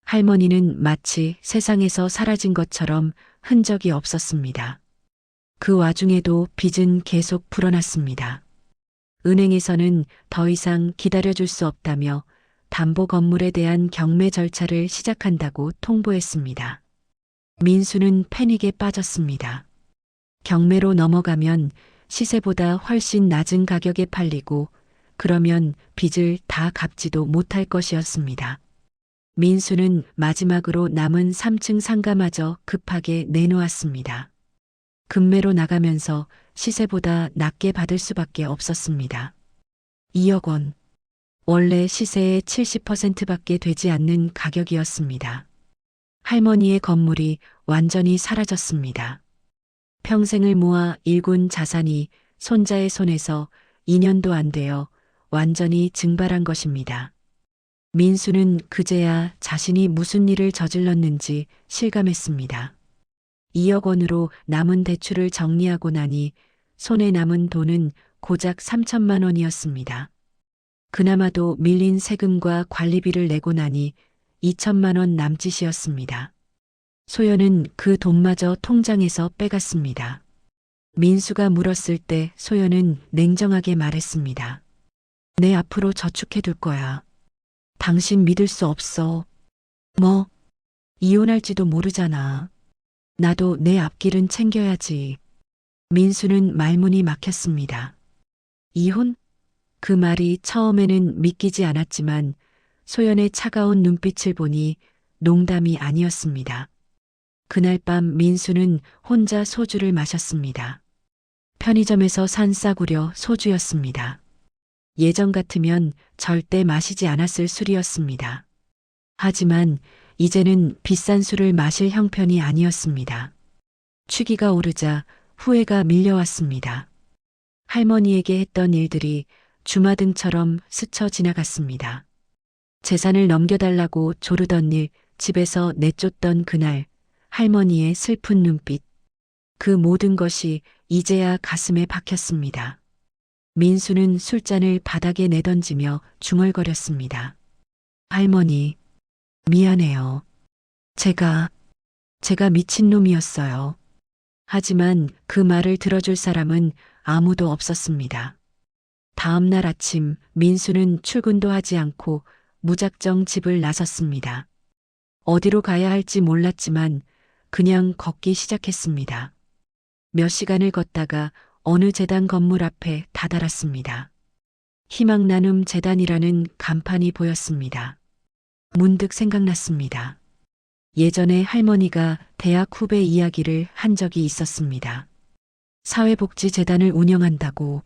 Speaker 1: 할머니는 마치 세상에서 사라진 것처럼 흔적이 없었습니다. 그 와중에도 빚은 계속 불어났습니다. 은행에서는 더 이상 기다려줄 수 없다며 담보 건물에 대한 경매 절차를 시작한다고 통보했습니다. 민수는 패닉에 빠졌습니다. 경매로 넘어가면 시세보다 훨씬 낮은 가격에 팔리고 그러면 빚을 다 갚지도 못할 것이었습니다. 민수는 마지막으로 남은 3층 상가마저 급하게 내놓았습니다. 금매로 나가면서 시세보다 낮게 받을 수밖에 없었습니다. 2억 원. 원래 시세의 70%밖에 되지 않는 가격이었습니다. 할머니의 건물이 완전히 사라졌습니다. 평생을 모아 일군 자산이 손자의 손에서 2년도 안 되어 완전히 증발한 것입니다. 민수는 그제야 자신이 무슨 일을 저질렀는지 실감했습니다. 2억 원으로 남은 대출을 정리하고 나니 손에 남은 돈은 고작 3천만 원이었습니다. 그나마도 밀린 세금과 관리비를 내고 나니 2천만 원 남짓이었습니다. 소연은 그 돈마저 통장에서 빼갔습니다. 민수가 물었을 때 소연은 냉정하게 말했습니다. 내 앞으로 저축해 둘 거야. 당신 믿을 수 없어. 뭐? 이혼할지도 모르잖아. 나도 내 앞길은 챙겨야지. 민수는 말문이 막혔습니다. 이혼? 그 말이 처음에는 믿기지 않았지만 소연의 차가운 눈빛을 보니 농담이 아니었습니다. 그날 밤 민수는 혼자 소주를 마셨습니다. 편의점에서 산 싸구려 소주였습니다. 예전 같으면 절대 마시지 않았을 술이었습니다. 하지만 이제는 비싼 술을 마실 형편이 아니었습니다. 취기가 오르자 후회가 밀려왔습니다. 할머니에게 했던 일들이 주마등처럼 스쳐 지나갔습니다. 재산을 넘겨달라고 조르던 일, 집에서 내쫓던 그날, 할머니의 슬픈 눈빛. 그 모든 것이 이제야 가슴에 박혔습니다. 민수는 술잔을 바닥에 내던지며 중얼거렸습니다. 할머니, 미안해요. 제가 미친놈이었어요. 하지만 그 말을 들어줄 사람은 아무도 없었습니다. 다음 날 아침 민수는 출근도 하지 않고 무작정 집을 나섰습니다. 어디로 가야 할지 몰랐지만 그냥 걷기 시작했습니다. 몇 시간을 걷다가 어느 재단 건물 앞에 다다랐습니다. 희망 나눔 재단이라는 간판이 보였습니다. 문득 생각났습니다. 예전에 할머니가 대학 후배 이야기를 한 적이 있었습니다. 사회복지재단을 운영한다고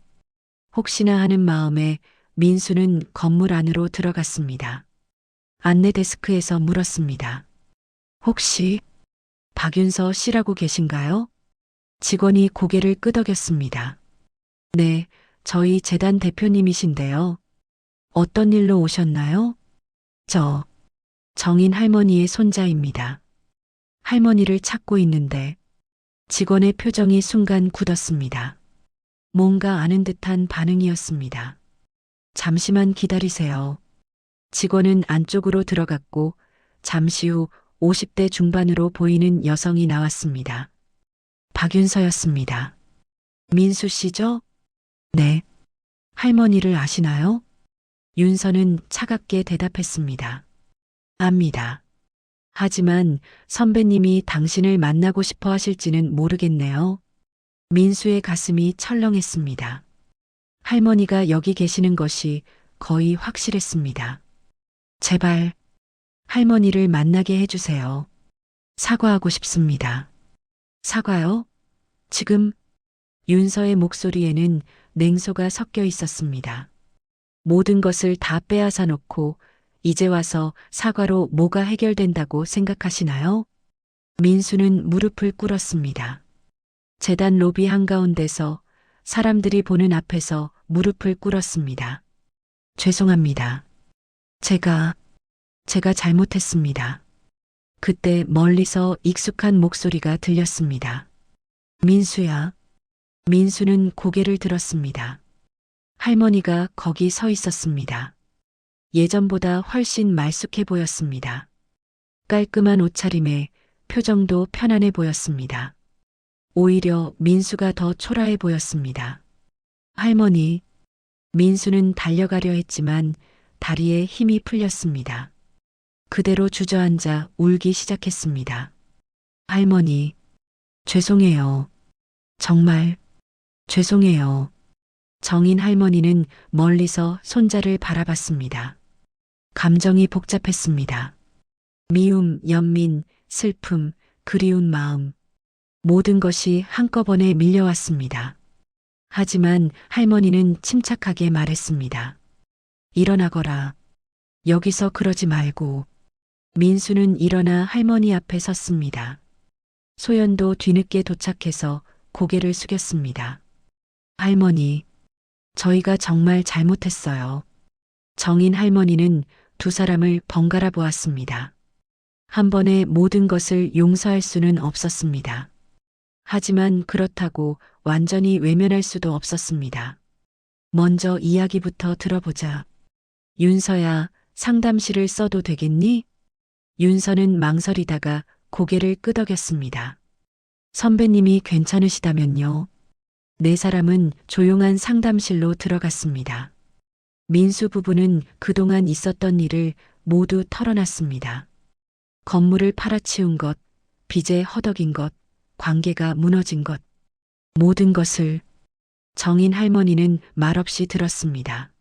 Speaker 1: 혹시나 하는 마음에 민수는 건물 안으로 들어갔습니다. 안내 데스크에서 물었습니다. 혹시 박윤서 씨라고 계신가요? 직원이 고개를 끄덕였습니다. 네, 저희 재단 대표님이신데요. 어떤 일로 오셨나요? 저 정인 할머니의 손자입니다. 할머니를 찾고 있는데 직원의 표정이 순간 굳었습니다. 뭔가 아는 듯한 반응이었습니다. 잠시만 기다리세요. 직원은 안쪽으로 들어갔고 잠시 후 50대 중반으로 보이는 여성이 나왔습니다. 박윤서였습니다. 민수 씨죠? 네. 할머니를 아시나요? 윤서는 차갑게 대답했습니다. 압니다. 하지만 선배님이 당신을 만나고 싶어 하실지는 모르겠네요. 민수의 가슴이 철렁했습니다. 할머니가 여기 계시는 것이 거의 확실했습니다. 제발 할머니를 만나게 해주세요. 사과하고 싶습니다. 사과요? 지금 윤서의 목소리에는 냉소가 섞여 있었습니다. 모든 것을 다 빼앗아 놓고 이제 와서 사과로 뭐가 해결된다고 생각하시나요? 민수는 무릎을 꿇었습니다. 재단 로비 한가운데서 사람들이 보는 앞에서 무릎을 꿇었습니다. 죄송합니다. 제가 잘못했습니다. 그때 멀리서 익숙한 목소리가 들렸습니다. 민수야. 민수는 고개를 들었습니다. 할머니가 거기 서 있었습니다. 예전보다 훨씬 말쑥해 보였습니다. 깔끔한 옷차림에 표정도 편안해 보였습니다. 오히려 민수가 더 초라해 보였습니다. 할머니, 민수는 달려가려 했지만 다리에 힘이 풀렸습니다. 그대로 주저앉아 울기 시작했습니다. 할머니, 죄송해요. 정말 죄송해요. 정인 할머니는 멀리서 손자를 바라봤습니다. 감정이 복잡했습니다. 미움, 연민, 슬픔, 그리운 마음. 모든 것이 한꺼번에 밀려왔습니다. 하지만 할머니는 침착하게 말했습니다. 일어나거라. 여기서 그러지 말고. 민수는 일어나 할머니 앞에 섰습니다. 소연도 뒤늦게 도착해서 고개를 숙였습니다. 할머니, 저희가 정말 잘못했어요. 정인 할머니는 두 사람을 번갈아 보았습니다. 한 번에 모든 것을 용서할 수는 없었습니다. 하지만 그렇다고 완전히 외면할 수도 없었습니다. 먼저 이야기부터 들어보자. 윤서야, 상담실을 써도 되겠니? 윤서는 망설이다가 고개를 끄덕였습니다. 선배님이 괜찮으시다면요. 네 사람은 조용한 상담실로 들어갔습니다. 민수 부부는 그동안 있었던 일을 모두 털어놨습니다. 건물을 팔아치운 것, 빚에 허덕인 것, 관계가 무너진 것, 모든 것을 정인 할머니는 말없이 들었습니다.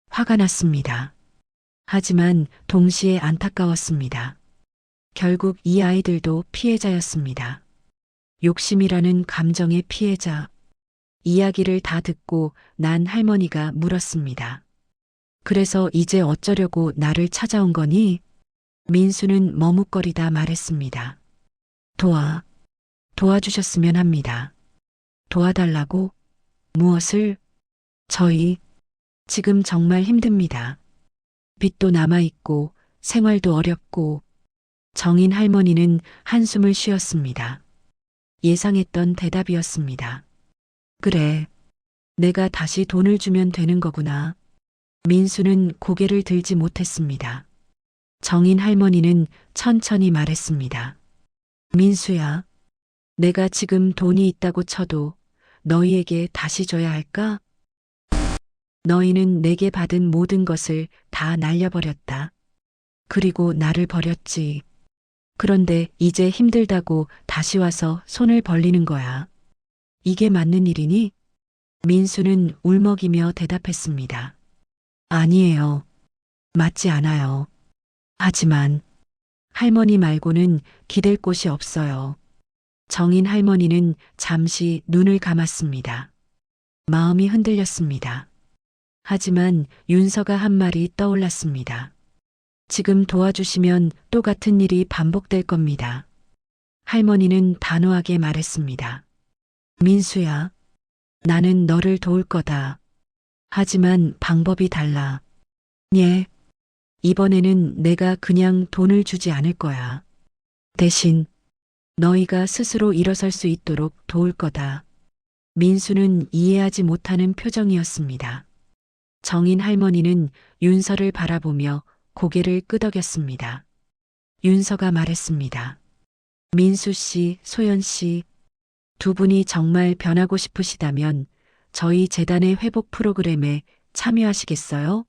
Speaker 1: 화가 났습니다. 하지만 동시에 안타까웠습니다. 결국 이 아이들도 피해자였습니다. 욕심이라는 감정의 피해자. 이야기를 다 듣고 난 할머니가 물었습니다. 그래서 이제 어쩌려고 나를 찾아온 거니? 민수는 머뭇거리다 말했습니다. 도와주셨으면 합니다. 도와달라고? 무엇을? 저희 지금 정말 힘듭니다. 빚도 남아있고 생활도 어렵고. 정인 할머니는 한숨을 쉬었습니다. 예상했던 대답이었습니다. 그래, 내가 다시 돈을 주면 되는 거구나. 민수는 고개를 들지 못했습니다. 정인 할머니는 천천히 말했습니다. 민수야, 내가 지금 돈이 있다고 쳐도 너희에게 다시 줘야 할까? 너희는 내게 받은 모든 것을 다 날려버렸다. 그리고 나를 버렸지. 그런데 이제 힘들다고 다시 와서 손을 벌리는 거야. 이게 맞는 일이니? 민수는 울먹이며 대답했습니다. 아니에요. 맞지 않아요. 하지만 할머니 말고는 기댈 곳이 없어요. 정인 할머니는 잠시 눈을 감았습니다. 마음이 흔들렸습니다. 하지만 윤서가 한 말이 떠올랐습니다. 지금 도와주시면 또 같은 일이 반복될 겁니다. 할머니는 단호하게 말했습니다. 민수야, 나는 너를 도울 거다. 하지만 방법이 달라. 예. 이번에는 내가 그냥 돈을 주지 않을 거야. 대신 너희가 스스로 일어설 수 있도록 도울 거다. 민수는 이해하지 못하는 표정이었습니다. 정인 할머니는 윤서를 바라보며 고개를 끄덕였습니다. 윤서가 말했습니다. 민수 씨, 소연 씨, 두 분이 정말 변하고 싶으시다면 저희 재단의 회복 프로그램에 참여하시겠어요?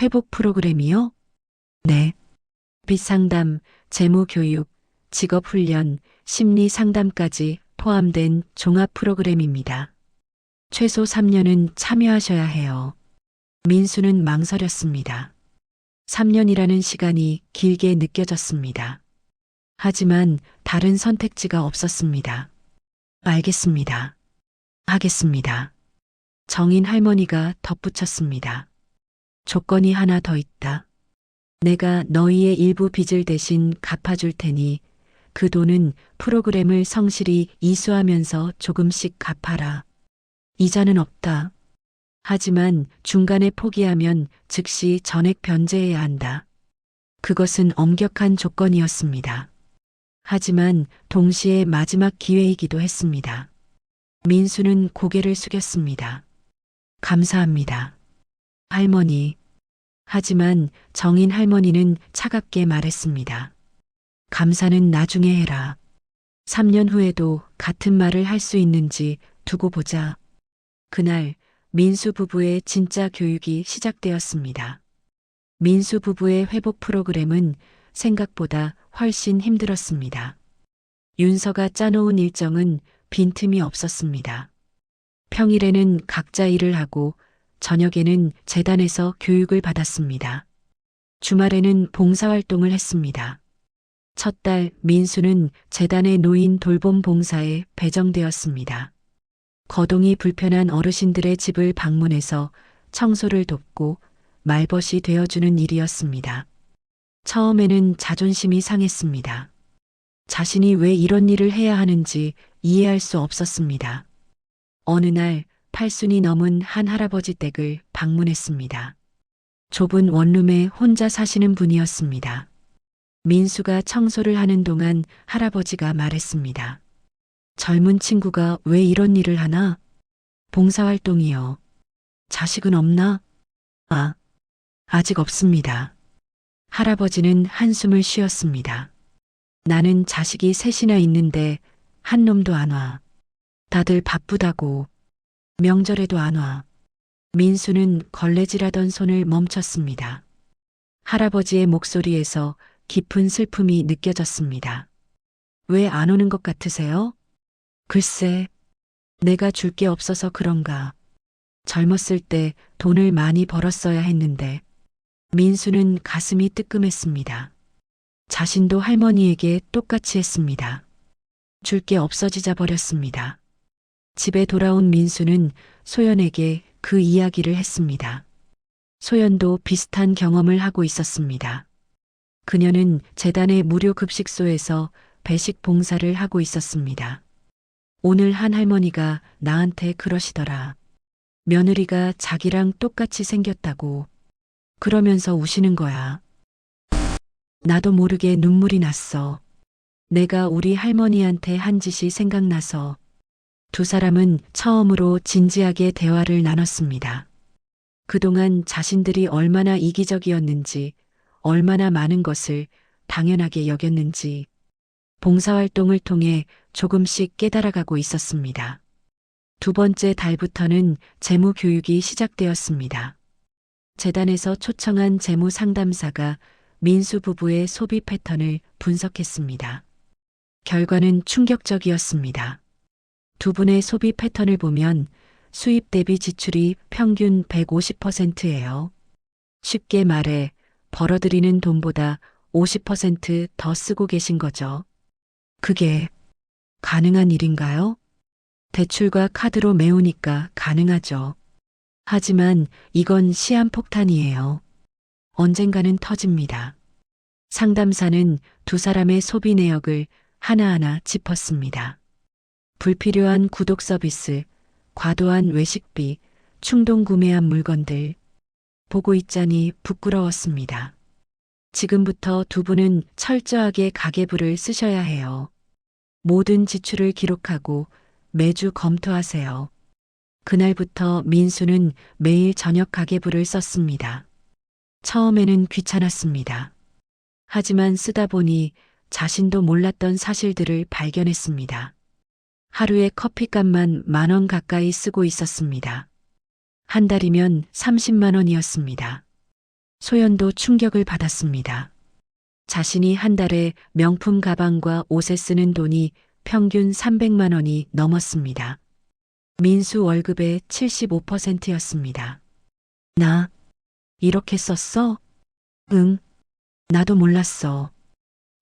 Speaker 1: 회복 프로그램이요? 네. 빚상담, 재무교육, 직업훈련, 심리상담까지 포함된 종합 프로그램입니다. 최소 3년은 참여하셔야 해요. 민수는 망설였습니다. 3년이라는 시간이 길게 느껴졌습니다. 하지만 다른 선택지가 없었습니다. 알겠습니다. 하겠습니다. 정인 할머니가 덧붙였습니다. 조건이 하나 더 있다. 내가 너희의 일부 빚을 대신 갚아줄 테니 그 돈은 프로그램을 성실히 이수하면서 조금씩 갚아라. 이자는 없다. 하지만 중간에 포기하면 즉시 전액 변제해야 한다. 그것은 엄격한 조건이었습니다. 하지만 동시에 마지막 기회이기도 했습니다. 민수는 고개를 숙였습니다. 감사합니다. 할머니. 하지만 정인 할머니는 차갑게 말했습니다. 감사는 나중에 해라. 3년 후에도 같은 말을 할 수 있는지 두고 보자. 그날 민수 부부의 진짜 교육이 시작되었습니다. 민수 부부의 회복 프로그램은 생각보다 훨씬 힘들었습니다. 윤서가 짜놓은 일정은 빈틈이 없었습니다. 평일에는 각자 일을 하고 저녁에는 재단에서 교육을 받았습니다. 주말에는 봉사활동을 했습니다. 첫 달 민수는 재단의 노인 돌봄 봉사에 배정되었습니다. 거동이 불편한 어르신들의 집을 방문해서 청소를 돕고 말벗이 되어주는 일이었습니다. 처음에는 자존심이 상했습니다. 자신이 왜 이런 일을 해야 하는지 이해할 수 없었습니다. 어느 날 80이 넘은 한 할아버지 댁을 방문했습니다. 좁은 원룸에 혼자 사시는 분이었습니다. 민수가 청소를 하는 동안 할아버지가 말했습니다. 젊은 친구가 왜 이런 일을 하나? 봉사활동이요. 자식은 없나? 아, 아직 없습니다. 할아버지는 한숨을 쉬었습니다. 나는 자식이 셋이나 있는데 한 놈도 안 와. 다들 바쁘다고. 명절에도 안 와. 민수는 걸레질하던 손을 멈췄습니다. 할아버지의 목소리에서 깊은 슬픔이 느껴졌습니다. 왜 안 오는 것 같으세요? 글쎄, 내가 줄 게 없어서 그런가. 젊었을 때 돈을 많이 벌었어야 했는데. 민수는 가슴이 뜨끔했습니다. 자신도 할머니에게 똑같이 했습니다. 줄 게 없어지자 버렸습니다. 집에 돌아온 민수는 소연에게 그 이야기를 했습니다. 소연도 비슷한 경험을 하고 있었습니다. 그녀는 재단의 무료 급식소에서 배식 봉사를 하고 있었습니다. 오늘 한 할머니가 나한테 그러시더라. 며느리가 자기랑 똑같이 생겼다고. 그러면서 우시는 거야. 나도 모르게 눈물이 났어. 내가 우리 할머니한테 한 짓이 생각나서 두 사람은 처음으로 진지하게 대화를 나눴습니다. 그동안 자신들이 얼마나 이기적이었는지, 얼마나 많은 것을 당연하게 여겼는지 봉사활동을 통해 조금씩 깨달아가고 있었습니다. 두 번째 달부터는 재무 교육이 시작되었습니다. 재단에서 초청한 재무 상담사가 민수 부부의 소비 패턴을 분석했습니다. 결과는 충격적이었습니다. 두 분의 소비 패턴을 보면 수입 대비 지출이 평균 150%예요. 쉽게 말해 벌어들이는 돈보다 50% 더 쓰고 계신 거죠. 그게 가능한 일인가요? 대출과 카드로 메우니까 가능하죠. 하지만 이건 시한폭탄이에요. 언젠가는 터집니다. 상담사는 두 사람의 소비 내역을 하나하나 짚었습니다. 불필요한 구독 서비스, 과도한 외식비, 충동 구매한 물건들. 보고 있자니 부끄러웠습니다. 지금부터 두 분은 철저하게 가계부를 쓰셔야 해요. 모든 지출을 기록하고 매주 검토하세요. 그날부터 민수는 매일 저녁 가계부를 썼습니다. 처음에는 귀찮았습니다. 하지만 쓰다 보니 자신도 몰랐던 사실들을 발견했습니다. 하루에 커피값만 10,000원 가까이 쓰고 있었습니다. 한 달이면 30만 원이었습니다. 소연도 충격을 받았습니다. 자신이 한 달에 명품 가방과 옷에 쓰는 돈이 평균 300만 원이 넘었습니다. 민수 월급의 75%였습니다. 나 이렇게 썼어? 응, 나도 몰랐어.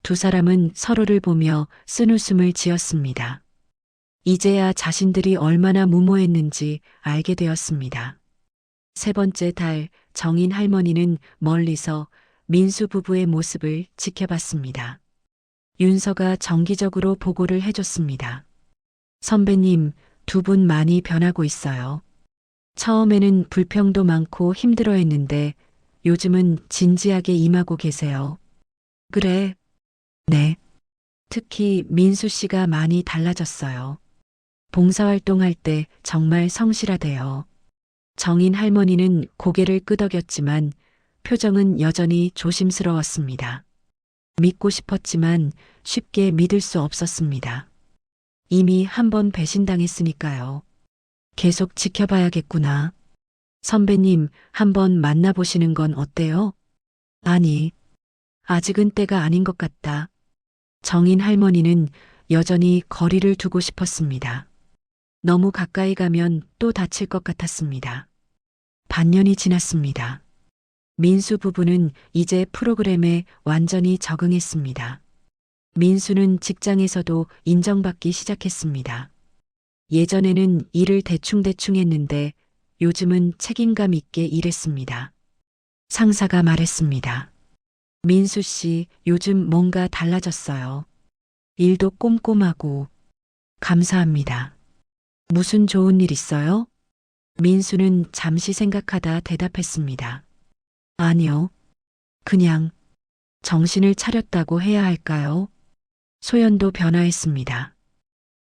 Speaker 1: 두 사람은 서로를 보며 쓴웃음을 지었습니다. 이제야 자신들이 얼마나 무모했는지 알게 되었습니다. 세 번째 달, 정인 할머니는 멀리서 민수 부부의 모습을 지켜봤습니다. 윤서가 정기적으로 보고를 해줬습니다. 선배님, 두 분 많이 변하고 있어요. 처음에는 불평도 많고 힘들어했는데 요즘은 진지하게 임하고 계세요. 그래. 네. 특히 민수 씨가 많이 달라졌어요. 봉사활동할 때 정말 성실하대요. 정인 할머니는 고개를 끄덕였지만 표정은 여전히 조심스러웠습니다. 믿고 싶었지만 쉽게 믿을 수 없었습니다. 이미 한 번 배신당했으니까요. 계속 지켜봐야겠구나. 선배님, 한번 만나보시는 건 어때요? 아니, 아직은 때가 아닌 것 같다. 정인 할머니는 여전히 거리를 두고 싶었습니다. 너무 가까이 가면 또 다칠 것 같았습니다. 반년이 지났습니다. 민수 부부는 이제 프로그램에 완전히 적응했습니다. 민수는 직장에서도 인정받기 시작했습니다. 예전에는 일을 대충대충 했는데 요즘은 책임감 있게 일했습니다. 상사가 말했습니다. 민수 씨, 요즘 뭔가 달라졌어요. 일도 꼼꼼하고. 감사합니다. 무슨 좋은 일 있어요? 민수는 잠시 생각하다 대답했습니다. 아니요. 그냥 정신을 차렸다고 해야 할까요? 소연도 변화했습니다.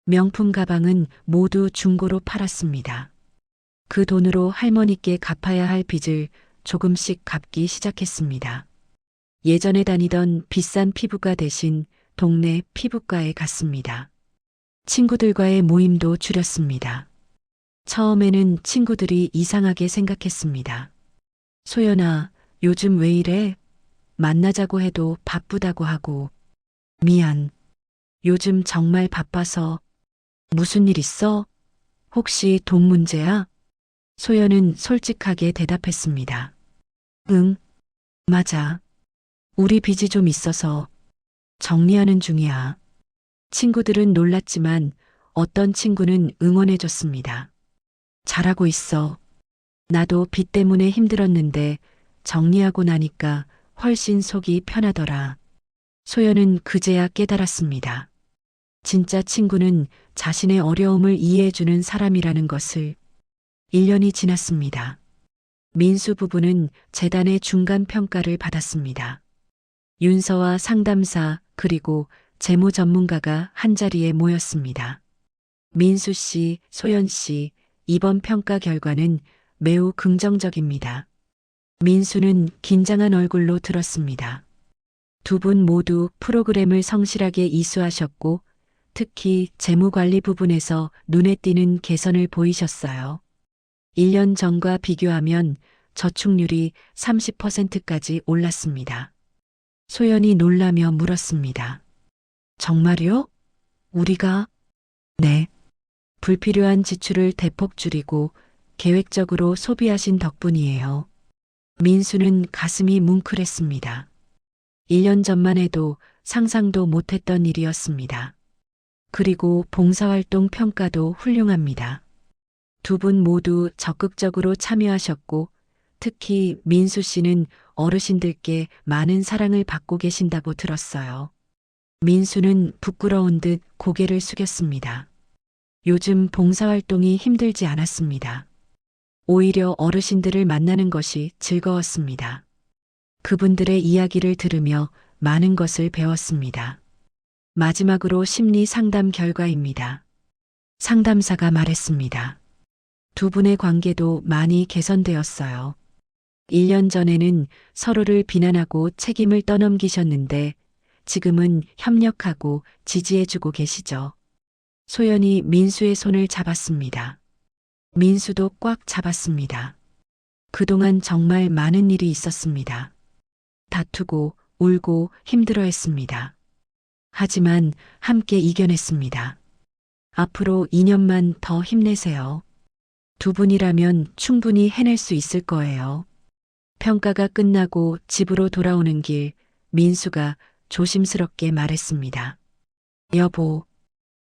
Speaker 1: 명품 가방은 모두 중고로 팔았습니다. 그 돈으로 할머니께 갚아야 할 빚을 조금씩 갚기 시작했습니다. 예전에 다니던 비싼 피부과 대신 동네 피부과에 갔습니다. 친구들과의 모임도 줄였습니다. 처음에는 친구들이 이상하게 생각했습니다. 소연아, 요즘 왜 이래? 만나자고 해도 바쁘다고 하고. 미안. 요즘 정말 바빠서. 무슨 일 있어? 혹시 돈 문제야? 소연은 솔직하게 대답했습니다. 응, 맞아. 우리 빚이 좀 있어서 정리하는 중이야. 친구들은 놀랐지만 어떤 친구는 응원해줬습니다. 잘하고 있어. 나도 빚 때문에 힘들었는데 정리하고 나니까 훨씬 속이 편하더라. 소연은 그제야 깨달았습니다. 진짜 친구는 자신의 어려움을 이해해주는 사람이라는 것을. 1년이 지났습니다. 민수 부부는 재단의 중간 평가를 받았습니다. 윤서와 상담사 그리고 재무 전문가가 한자리에 모였습니다. 민수 씨, 소연 씨, 이번 평가 결과는 매우 긍정적입니다. 민수는 긴장한 얼굴로 들었습니다. 두 분 모두 프로그램을 성실하게 이수하셨고 특히 재무관리 부분에서 눈에 띄는 개선을 보이셨어요. 1년 전과 비교하면 저축률이 30%까지 올랐습니다. 소연이 놀라며 물었습니다. 정말요? 우리가? 네. 불필요한 지출을 대폭 줄이고 계획적으로 소비하신 덕분이에요. 민수는 가슴이 뭉클했습니다. 1년 전만 해도 상상도 못했던 일이었습니다. 그리고 봉사활동 평가도 훌륭합니다. 두 분 모두 적극적으로 참여하셨고 특히 민수 씨는 어르신들께 많은 사랑을 받고 계신다고 들었어요. 민수는 부끄러운 듯 고개를 숙였습니다. 요즘 봉사활동이 힘들지 않았습니다. 오히려 어르신들을 만나는 것이 즐거웠습니다. 그분들의 이야기를 들으며 많은 것을 배웠습니다. 마지막으로 심리 상담 결과입니다. 상담사가 말했습니다. 두 분의 관계도 많이 개선되었어요. 1년 전에는 서로를 비난하고 책임을 떠넘기셨는데 지금은 협력하고 지지해주고 계시죠. 소연이 민수의 손을 잡았습니다. 민수도 꽉 잡았습니다. 그동안 정말 많은 일이 있었습니다. 다투고 울고 힘들어했습니다. 하지만 함께 이겨냈습니다. 앞으로 2년만 더 힘내세요. 두 분이라면 충분히 해낼 수 있을 거예요. 평가가 끝나고 집으로 돌아오는 길, 민수가 조심스럽게 말했습니다. 여보,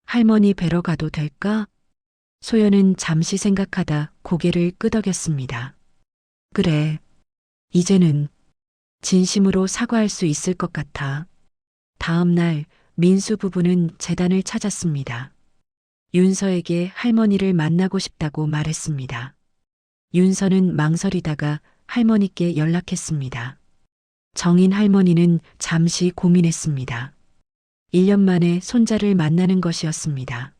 Speaker 1: 할머니 뵈러 가도 될까? 소연은 잠시 생각하다 고개를 끄덕였습니다. 그래, 이제는 진심으로 사과할 수 있을 것 같아. 다음 날 민수 부부는 재단을 찾았습니다. 윤서에게 할머니를 만나고 싶다고 말했습니다. 윤서는 망설이다가 할머니께 연락했습니다. 정인 할머니는 잠시 고민했습니다. 1년 만에 손자를 만나는 것이었습니다.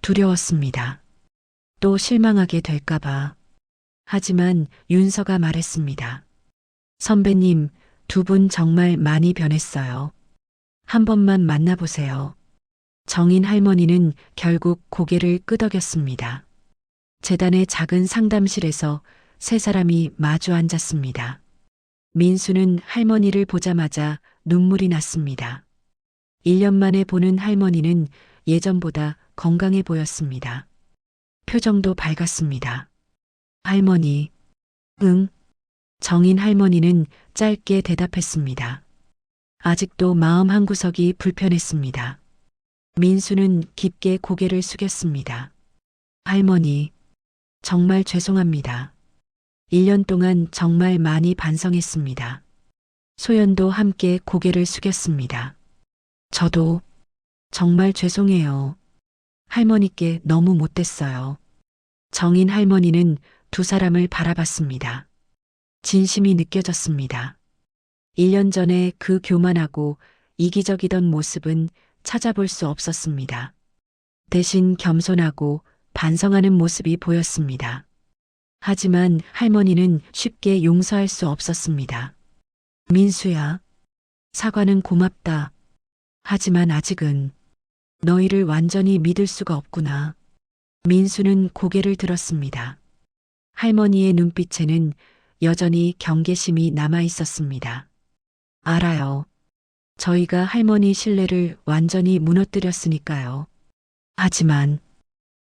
Speaker 1: 두려웠습니다. 또 실망하게 될까봐. 하지만 윤서가 말했습니다. 선배님, 두 분 정말 많이 변했어요. 한 번만 만나보세요. 정인 할머니는 결국 고개를 끄덕였습니다. 재단의 작은 상담실에서 세 사람이 마주 앉았습니다. 민수는 할머니를 보자마자 눈물이 났습니다. 1년 만에 보는 할머니는 예전보다 건강해 보였습니다. 표정도 밝았습니다. 할머니, 응. 정인 할머니는 짧게 대답했습니다. 아직도 마음 한구석이 불편했습니다. 민수는 깊게 고개를 숙였습니다. 할머니, 정말 죄송합니다. 1년 동안 정말 많이 반성했습니다. 소연도 함께 고개를 숙였습니다. 저도 정말 죄송해요. 할머니께 너무 못됐어요. 정인 할머니는 두 사람을 바라봤습니다. 진심이 느껴졌습니다. 1년 전에 그 교만하고 이기적이던 모습은 찾아볼 수 없었습니다. 대신 겸손하고 반성하는 모습이 보였습니다. 하지만 할머니는 쉽게 용서할 수 없었습니다. 민수야, 사과는 고맙다. 하지만 아직은 너희를 완전히 믿을 수가 없구나. 민수는 고개를 들었습니다. 할머니의 눈빛에는 여전히 경계심이 남아 있었습니다. 알아요. 저희가 할머니 신뢰를 완전히 무너뜨렸으니까요. 하지만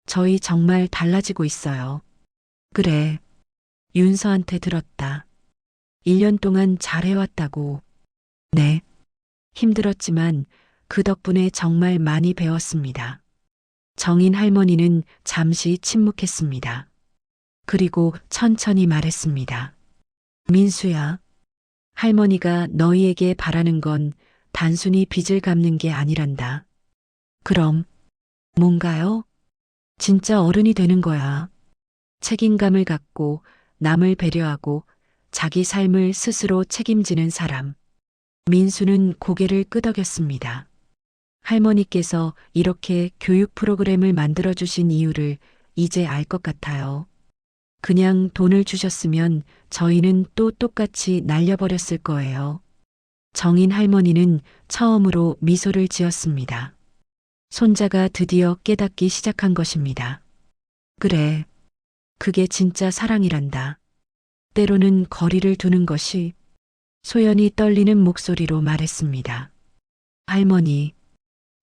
Speaker 1: 저희 정말 달라지고 있어요. 그래. 윤서한테 들었다. 1년 동안 잘해왔다고. 네. 힘들었지만 그 덕분에 정말 많이 배웠습니다. 정인 할머니는 잠시 침묵했습니다. 그리고 천천히 말했습니다. 민수야, 할머니가 너희에게 바라는 건 단순히 빚을 갚는 게 아니란다. 그럼 뭔가요? 진짜 어른이 되는 거야. 책임감을 갖고 남을 배려하고 자기 삶을 스스로 책임지는 사람. 민수는 고개를 끄덕였습니다. 할머니께서 이렇게 교육 프로그램을 만들어주신 이유를 이제 알 것 같아요. 그냥 돈을 주셨으면 저희는 또 똑같이 날려버렸을 거예요. 정인 할머니는 처음으로 미소를 지었습니다. 손자가 드디어 깨닫기 시작한 것입니다. 그래, 그게 진짜 사랑이란다. 때로는 거리를 두는 것이 소연이 떨리는 목소리로 말했습니다. 할머니,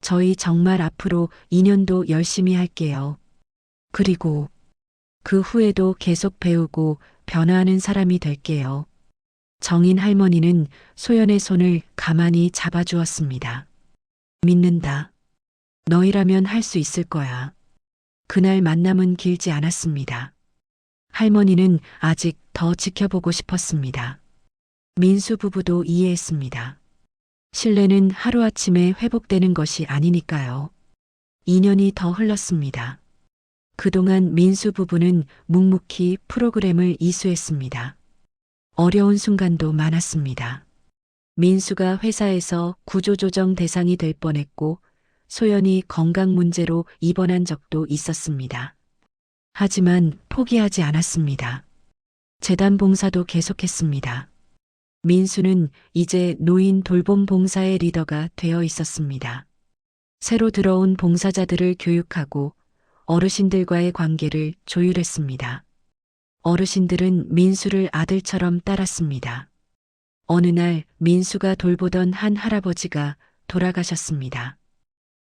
Speaker 1: 저희 정말 앞으로 2년도 열심히 할게요. 그리고 그 후에도 계속 배우고 변화하는 사람이 될게요. 정인 할머니는 소연의 손을 가만히 잡아주었습니다. 믿는다. 너희라면 할 수 있을 거야. 그날 만남은 길지 않았습니다. 할머니는 아직 더 지켜보고 싶었습니다. 민수 부부도 이해했습니다. 신뢰는 하루아침에 회복되는 것이 아니니까요. 2년이 더 흘렀습니다. 그동안 민수 부부는 묵묵히 프로그램을 이수했습니다. 어려운 순간도 많았습니다. 민수가 회사에서 구조조정 대상이 될 뻔했고 소연이 건강 문제로 입원한 적도 있었습니다. 하지만 포기하지 않았습니다. 재단 봉사도 계속했습니다. 민수는 이제 노인 돌봄 봉사의 리더가 되어 있었습니다. 새로 들어온 봉사자들을 교육하고 어르신들과의 관계를 조율했습니다. 어르신들은 민수를 아들처럼 따랐습니다. 어느 날 민수가 돌보던 한 할아버지가 돌아가셨습니다.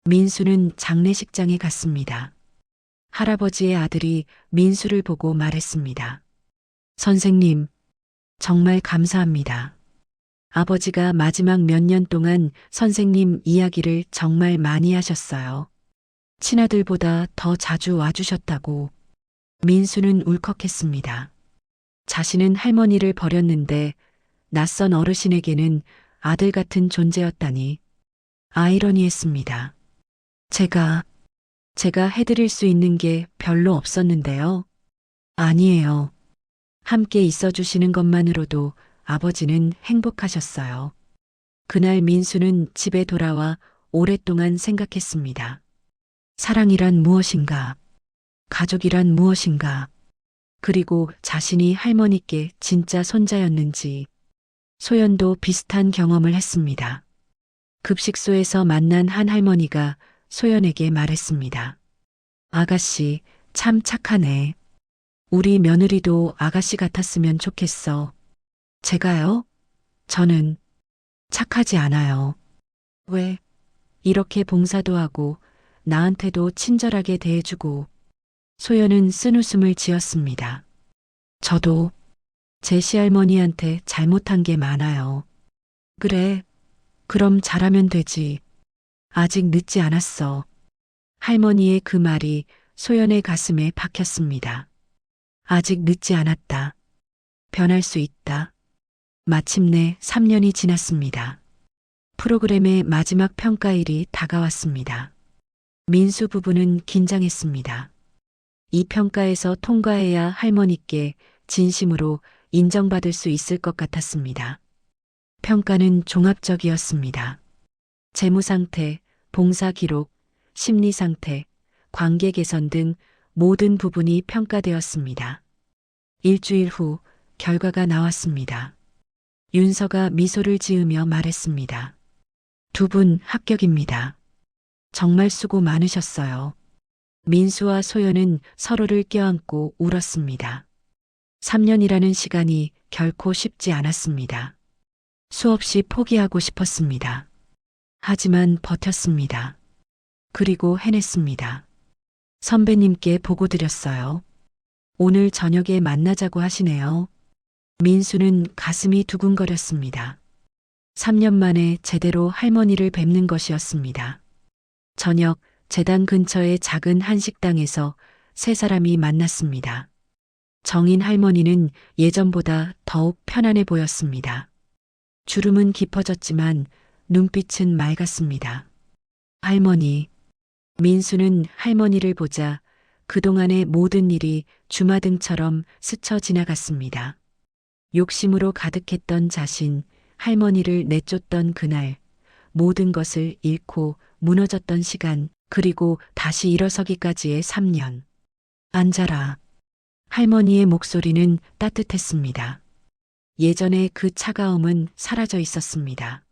Speaker 1: 민수는 장례식장에 갔습니다. 할아버지의 아들이 민수를 보고 말했습니다. 선생님, 정말 감사합니다. 아버지가 마지막 몇 년 동안 선생님 이야기를 정말 많이 하셨어요. 친아들보다 더 자주 와주셨다고. 민수는 울컥했습니다. 자신은 할머니를 버렸는데 낯선 어르신에게는 아들 같은 존재였다니. 아이러니했습니다. 제가 해드릴 수 있는 게 별로 없었는데요. 아니에요. 함께 있어주시는 것만으로도 아버지는 행복하셨어요. 그날 민수는 집에 돌아와 오랫동안 생각했습니다. 사랑이란 무엇인가? 가족이란 무엇인가? 그리고 자신이 할머니께 진짜 손자였는지. 소연도 비슷한 경험을 했습니다. 급식소에서 만난 한 할머니가 소연에게 말했습니다. 아가씨, 참 착하네. 우리 며느리도 아가씨 같았으면 좋겠어. 제가요? 저는 착하지 않아요. 왜? 이렇게 봉사도 하고 나한테도 친절하게 대해주고. 소연은 쓴웃음을 지었습니다. 저도 제 시할머니한테 잘못한 게 많아요. 그래, 그럼 잘하면 되지. 아직 늦지 않았어. 할머니의 그 말이 소연의 가슴에 박혔습니다. 아직 늦지 않았다. 변할 수 있다. 마침내 3년이 지났습니다. 프로그램의 마지막 평가일이 다가왔습니다. 민수 부부는 긴장했습니다. 이 평가에서 통과해야 할머니께 진심으로 인정받을 수 있을 것 같았습니다. 평가는 종합적이었습니다. 재무 상태, 봉사 기록, 심리 상태, 관계 개선 등 모든 부분이 평가되었습니다. 일주일 후 결과가 나왔습니다. 윤서가 미소를 지으며 말했습니다. 두 분 합격입니다. 정말 수고 많으셨어요. 민수와 소연은 서로를 껴안고 울었습니다. 3년이라는 시간이 결코 쉽지 않았습니다. 수없이 포기하고 싶었습니다. 하지만 버텼습니다. 그리고 해냈습니다. 선배님께 보고 드렸어요. 오늘 저녁에 만나자고 하시네요. 민수는 가슴이 두근거렸습니다. 3년 만에 제대로 할머니를 뵙는 것이었습니다. 저녁 재단 근처의 작은 한식당에서 세 사람이 만났습니다. 정인 할머니는 예전보다 더욱 편안해 보였습니다. 주름은 깊어졌지만 눈빛은 맑았습니다. 할머니. 민수는 할머니를 보자 그동안의 모든 일이 주마등처럼 스쳐 지나갔습니다. 욕심으로 가득했던 자신, 할머니를 내쫓던 그날, 모든 것을 잃고 무너졌던 시간, 그리고 다시 일어서기까지의 3년. 앉아라. 할머니의 목소리는 따뜻했습니다. 예전의 그 차가움은 사라져 있었습니다.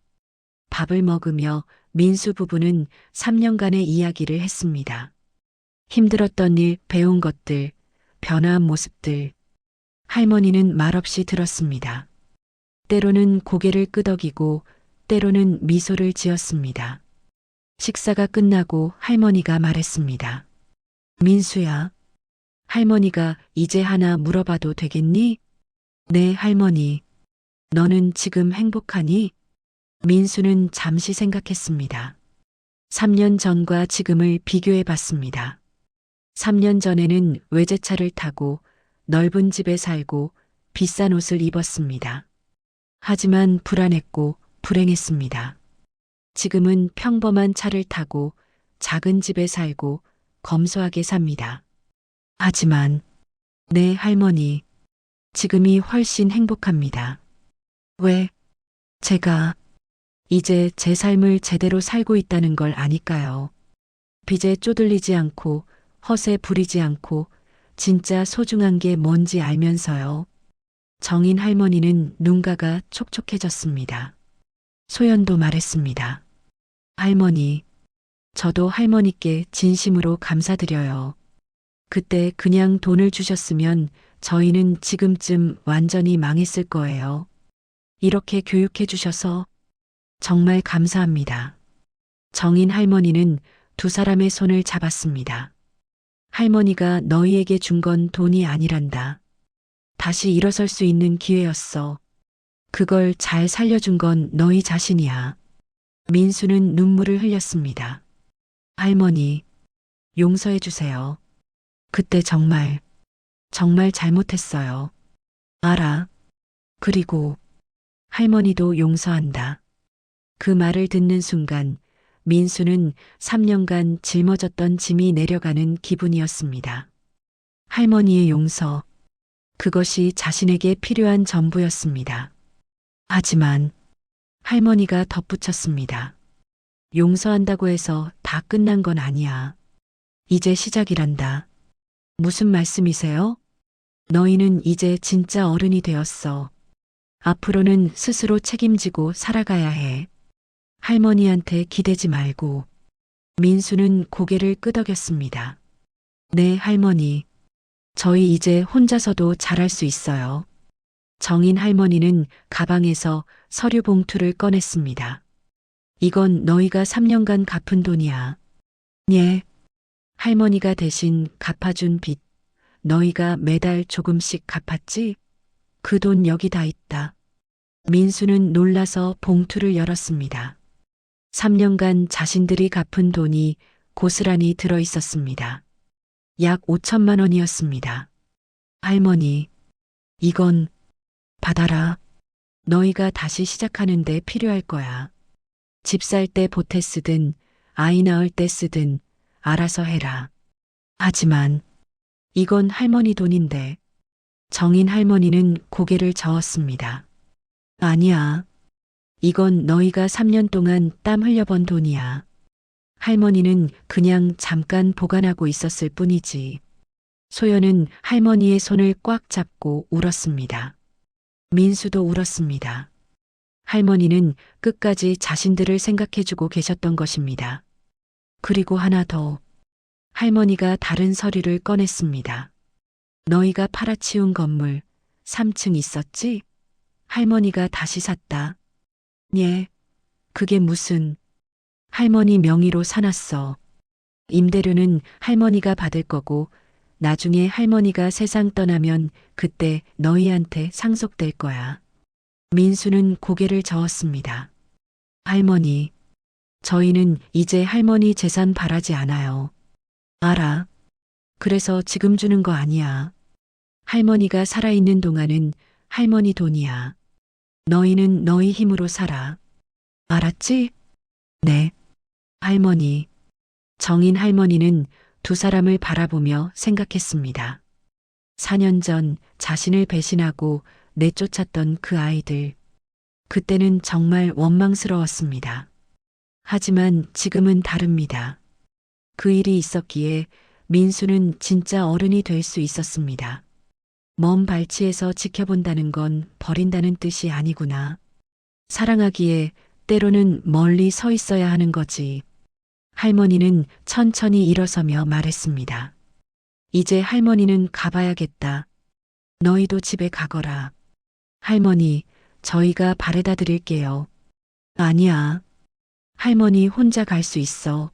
Speaker 1: 밥을 먹으며 민수 부부는 3년간의 이야기를 했습니다. 힘들었던 일, 배운 것들, 변화한 모습들. 할머니는 말없이 들었습니다. 때로는 고개를 끄덕이고 때로는 미소를 지었습니다. 식사가 끝나고 할머니가 말했습니다. 민수야, 할머니가 이제 하나 물어봐도 되겠니? 네, 할머니. 너는 지금 행복하니? 민수는 잠시 생각했습니다. 3년 전과 지금을 비교해 봤습니다. 3년 전에는 외제차를 타고 넓은 집에 살고 비싼 옷을 입었습니다. 하지만 불안했고 불행했습니다. 지금은 평범한 차를 타고 작은 집에 살고 검소하게 삽니다. 하지만 네, 할머니, 지금이 훨씬 행복합니다. 왜? 제가 이제 제 삶을 제대로 살고 있다는 걸 아니까요. 빚에 쪼들리지 않고 허세 부리지 않고 진짜 소중한 게 뭔지 알면서요. 정인 할머니는 눈가가 촉촉해졌습니다. 소연도 말했습니다. 할머니, 저도 할머니께 진심으로 감사드려요. 그때 그냥 돈을 주셨으면 저희는 지금쯤 완전히 망했을 거예요. 이렇게 교육해 주셔서 정말 감사합니다. 정인 할머니는 두 사람의 손을 잡았습니다. 할머니가 너희에게 준 건 돈이 아니란다. 다시 일어설 수 있는 기회였어. 그걸 잘 살려준 건 너희 자신이야. 민수는 눈물을 흘렸습니다. 할머니, 용서해 주세요. 그때 정말 잘못했어요. 알아. 그리고 할머니도 용서한다. 그 말을 듣는 순간 민수는 3년간 짊어졌던 짐이 내려가는 기분이었습니다. 할머니의 용서, 그것이 자신에게 필요한 전부였습니다. 하지만 할머니가 덧붙였습니다. 용서한다고 해서 다 끝난 건 아니야. 이제 시작이란다. 무슨 말씀이세요? 너희는 이제 진짜 어른이 되었어. 앞으로는 스스로 책임지고 살아가야 해. 할머니한테 기대지 말고. 민수는 고개를 끄덕였습니다. 네, 할머니. 저희 이제 혼자서도 잘할 수 있어요. 정인 할머니는 가방에서 서류 봉투를 꺼냈습니다. 이건 너희가 3년간 갚은 돈이야. 예. 할머니가 대신 갚아준 빚. 너희가 매달 조금씩 갚았지? 그 돈 여기 다 있다. 민수는 놀라서 봉투를 열었습니다. 3년간 자신들이 갚은 돈이 고스란히 들어 있었습니다. 약 5천만 원이었습니다. 할머니, 이건 받아라. 너희가 다시 시작하는데 필요할 거야. 집 살 때 보태 쓰든 아이 낳을 때 쓰든 알아서 해라. 하지만 이건 할머니 돈인데. 정인 할머니는 고개를 저었습니다. 아니야. 이건 너희가 3년 동안 땀 흘려번 돈이야. 할머니는 그냥 잠깐 보관하고 있었을 뿐이지. 소연은 할머니의 손을 꽉 잡고 울었습니다. 민수도 울었습니다. 할머니는 끝까지 자신들을 생각해주고 계셨던 것입니다. 그리고 하나 더. 할머니가 다른 서류를 꺼냈습니다. 너희가 팔아치운 건물 3층 있었지? 할머니가 다시 샀다. 예. 그게 무슨. 할머니 명의로 사놨어. 임대료는 할머니가 받을 거고 나중에 할머니가 세상 떠나면 그때 너희한테 상속될 거야. 민수는 고개를 저었습니다. 할머니, 저희는 이제 할머니 재산 바라지 않아요. 알아. 그래서 지금 주는 거 아니야. 할머니가 살아있는 동안은 할머니 돈이야. 너희는 너희 힘으로 살아. 알았지? 네. 할머니. 정인 할머니는 두 사람을 바라보며 생각했습니다. 4년 전 자신을 배신하고 내쫓았던 그 아이들. 그때는 정말 원망스러웠습니다. 하지만 지금은 다릅니다. 그 일이 있었기에 민수는 진짜 어른이 될 수 있었습니다. 먼 발치에서 지켜본다는 건 버린다는 뜻이 아니구나. 사랑하기에 때로는 멀리 서 있어야 하는 거지. 할머니는 천천히 일어서며 말했습니다. 이제 할머니는 가봐야겠다. 너희도 집에 가거라. 할머니, 저희가 바래다 드릴게요. 아니야. 할머니 혼자 갈 수 있어.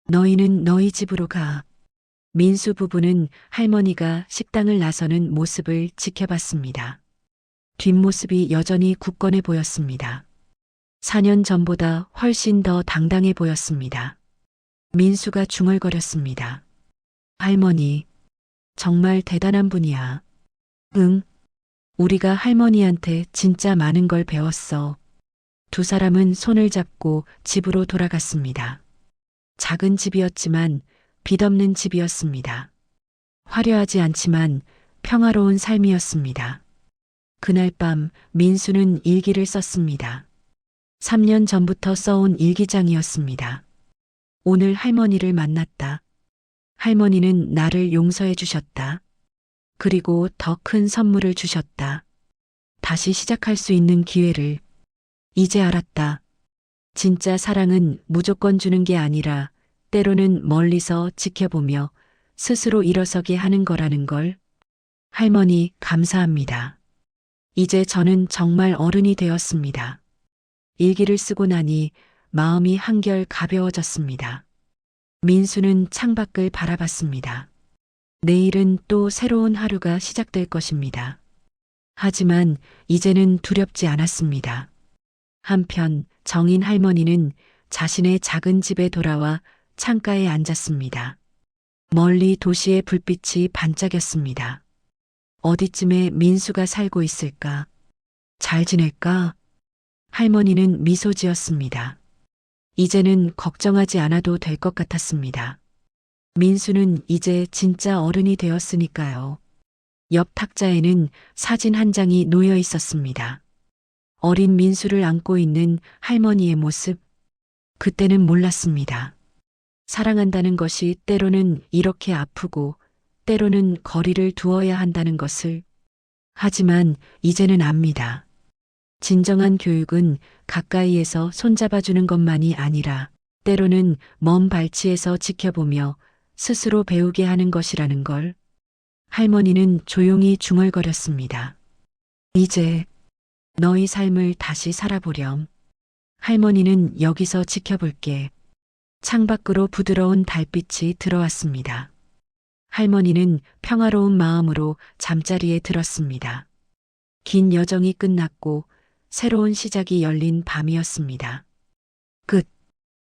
Speaker 1: 너희는 너희 집으로 가. 민수 부부는 할머니가 식당을 나서는 모습을 지켜봤습니다. 뒷모습이 여전히 굳건해 보였습니다. 4년 전보다 훨씬 더 당당해 보였습니다. 민수가 중얼거렸습니다. 할머니, 정말 대단한 분이야. 응, 우리가 할머니한테 진짜 많은 걸 배웠어. 두 사람은 손을 잡고 집으로 돌아갔습니다. 작은 집이었지만 빛없는 집이었습니다. 화려하지 않지만 평화로운 삶이었습니다. 그날 밤 민수는 일기를 썼습니다. 3년 전부터 써온 일기장이었습니다. 오늘 할머니를 만났다. 할머니는 나를 용서해 주셨다. 그리고 더 큰 선물을 주셨다. 다시 시작할 수 있는 기회를. 이제 알았다. 진짜 사랑은 무조건 주는 게 아니라 때로는 멀리서 지켜보며 스스로 일어서게 하는 거라는 걸. 할머니, 감사합니다. 이제 저는 정말 어른이 되었습니다. 일기를 쓰고 나니 마음이 한결 가벼워졌습니다. 민수는 창밖을 바라봤습니다. 내일은 또 새로운 하루가 시작될 것입니다. 하지만 이제는 두렵지 않았습니다. 한편 정인 할머니는 자신의 작은 집에 돌아와 창가에 앉았습니다. 멀리 도시의 불빛이 반짝였습니다. 어디쯤에 민수가 살고 있을까? 잘 지낼까? 할머니는 미소 지었습니다. 이제는 걱정하지 않아도 될 것 같았습니다. 민수는 이제 진짜 어른이 되었으니까요. 옆 탁자에는 사진 한 장이 놓여 있었습니다. 어린 민수를 안고 있는 할머니의 모습. 그때는 몰랐습니다. 사랑한다는 것이 때로는 이렇게 아프고 때로는 거리를 두어야 한다는 것을. 하지만 이제는 압니다. 진정한 교육은 가까이에서 손잡아주는 것만이 아니라 때로는 먼 발치에서 지켜보며 스스로 배우게 하는 것이라는 걸. 할머니는 조용히 중얼거렸습니다. 이제 너희 삶을 다시 살아보렴. 할머니는 여기서 지켜볼게. 창밖으로 부드러운 달빛이 들어왔습니다. 할머니는 평화로운 마음으로 잠자리에 들었습니다. 긴 여정이 끝났고 새로운 시작이 열린 밤이었습니다. 끝.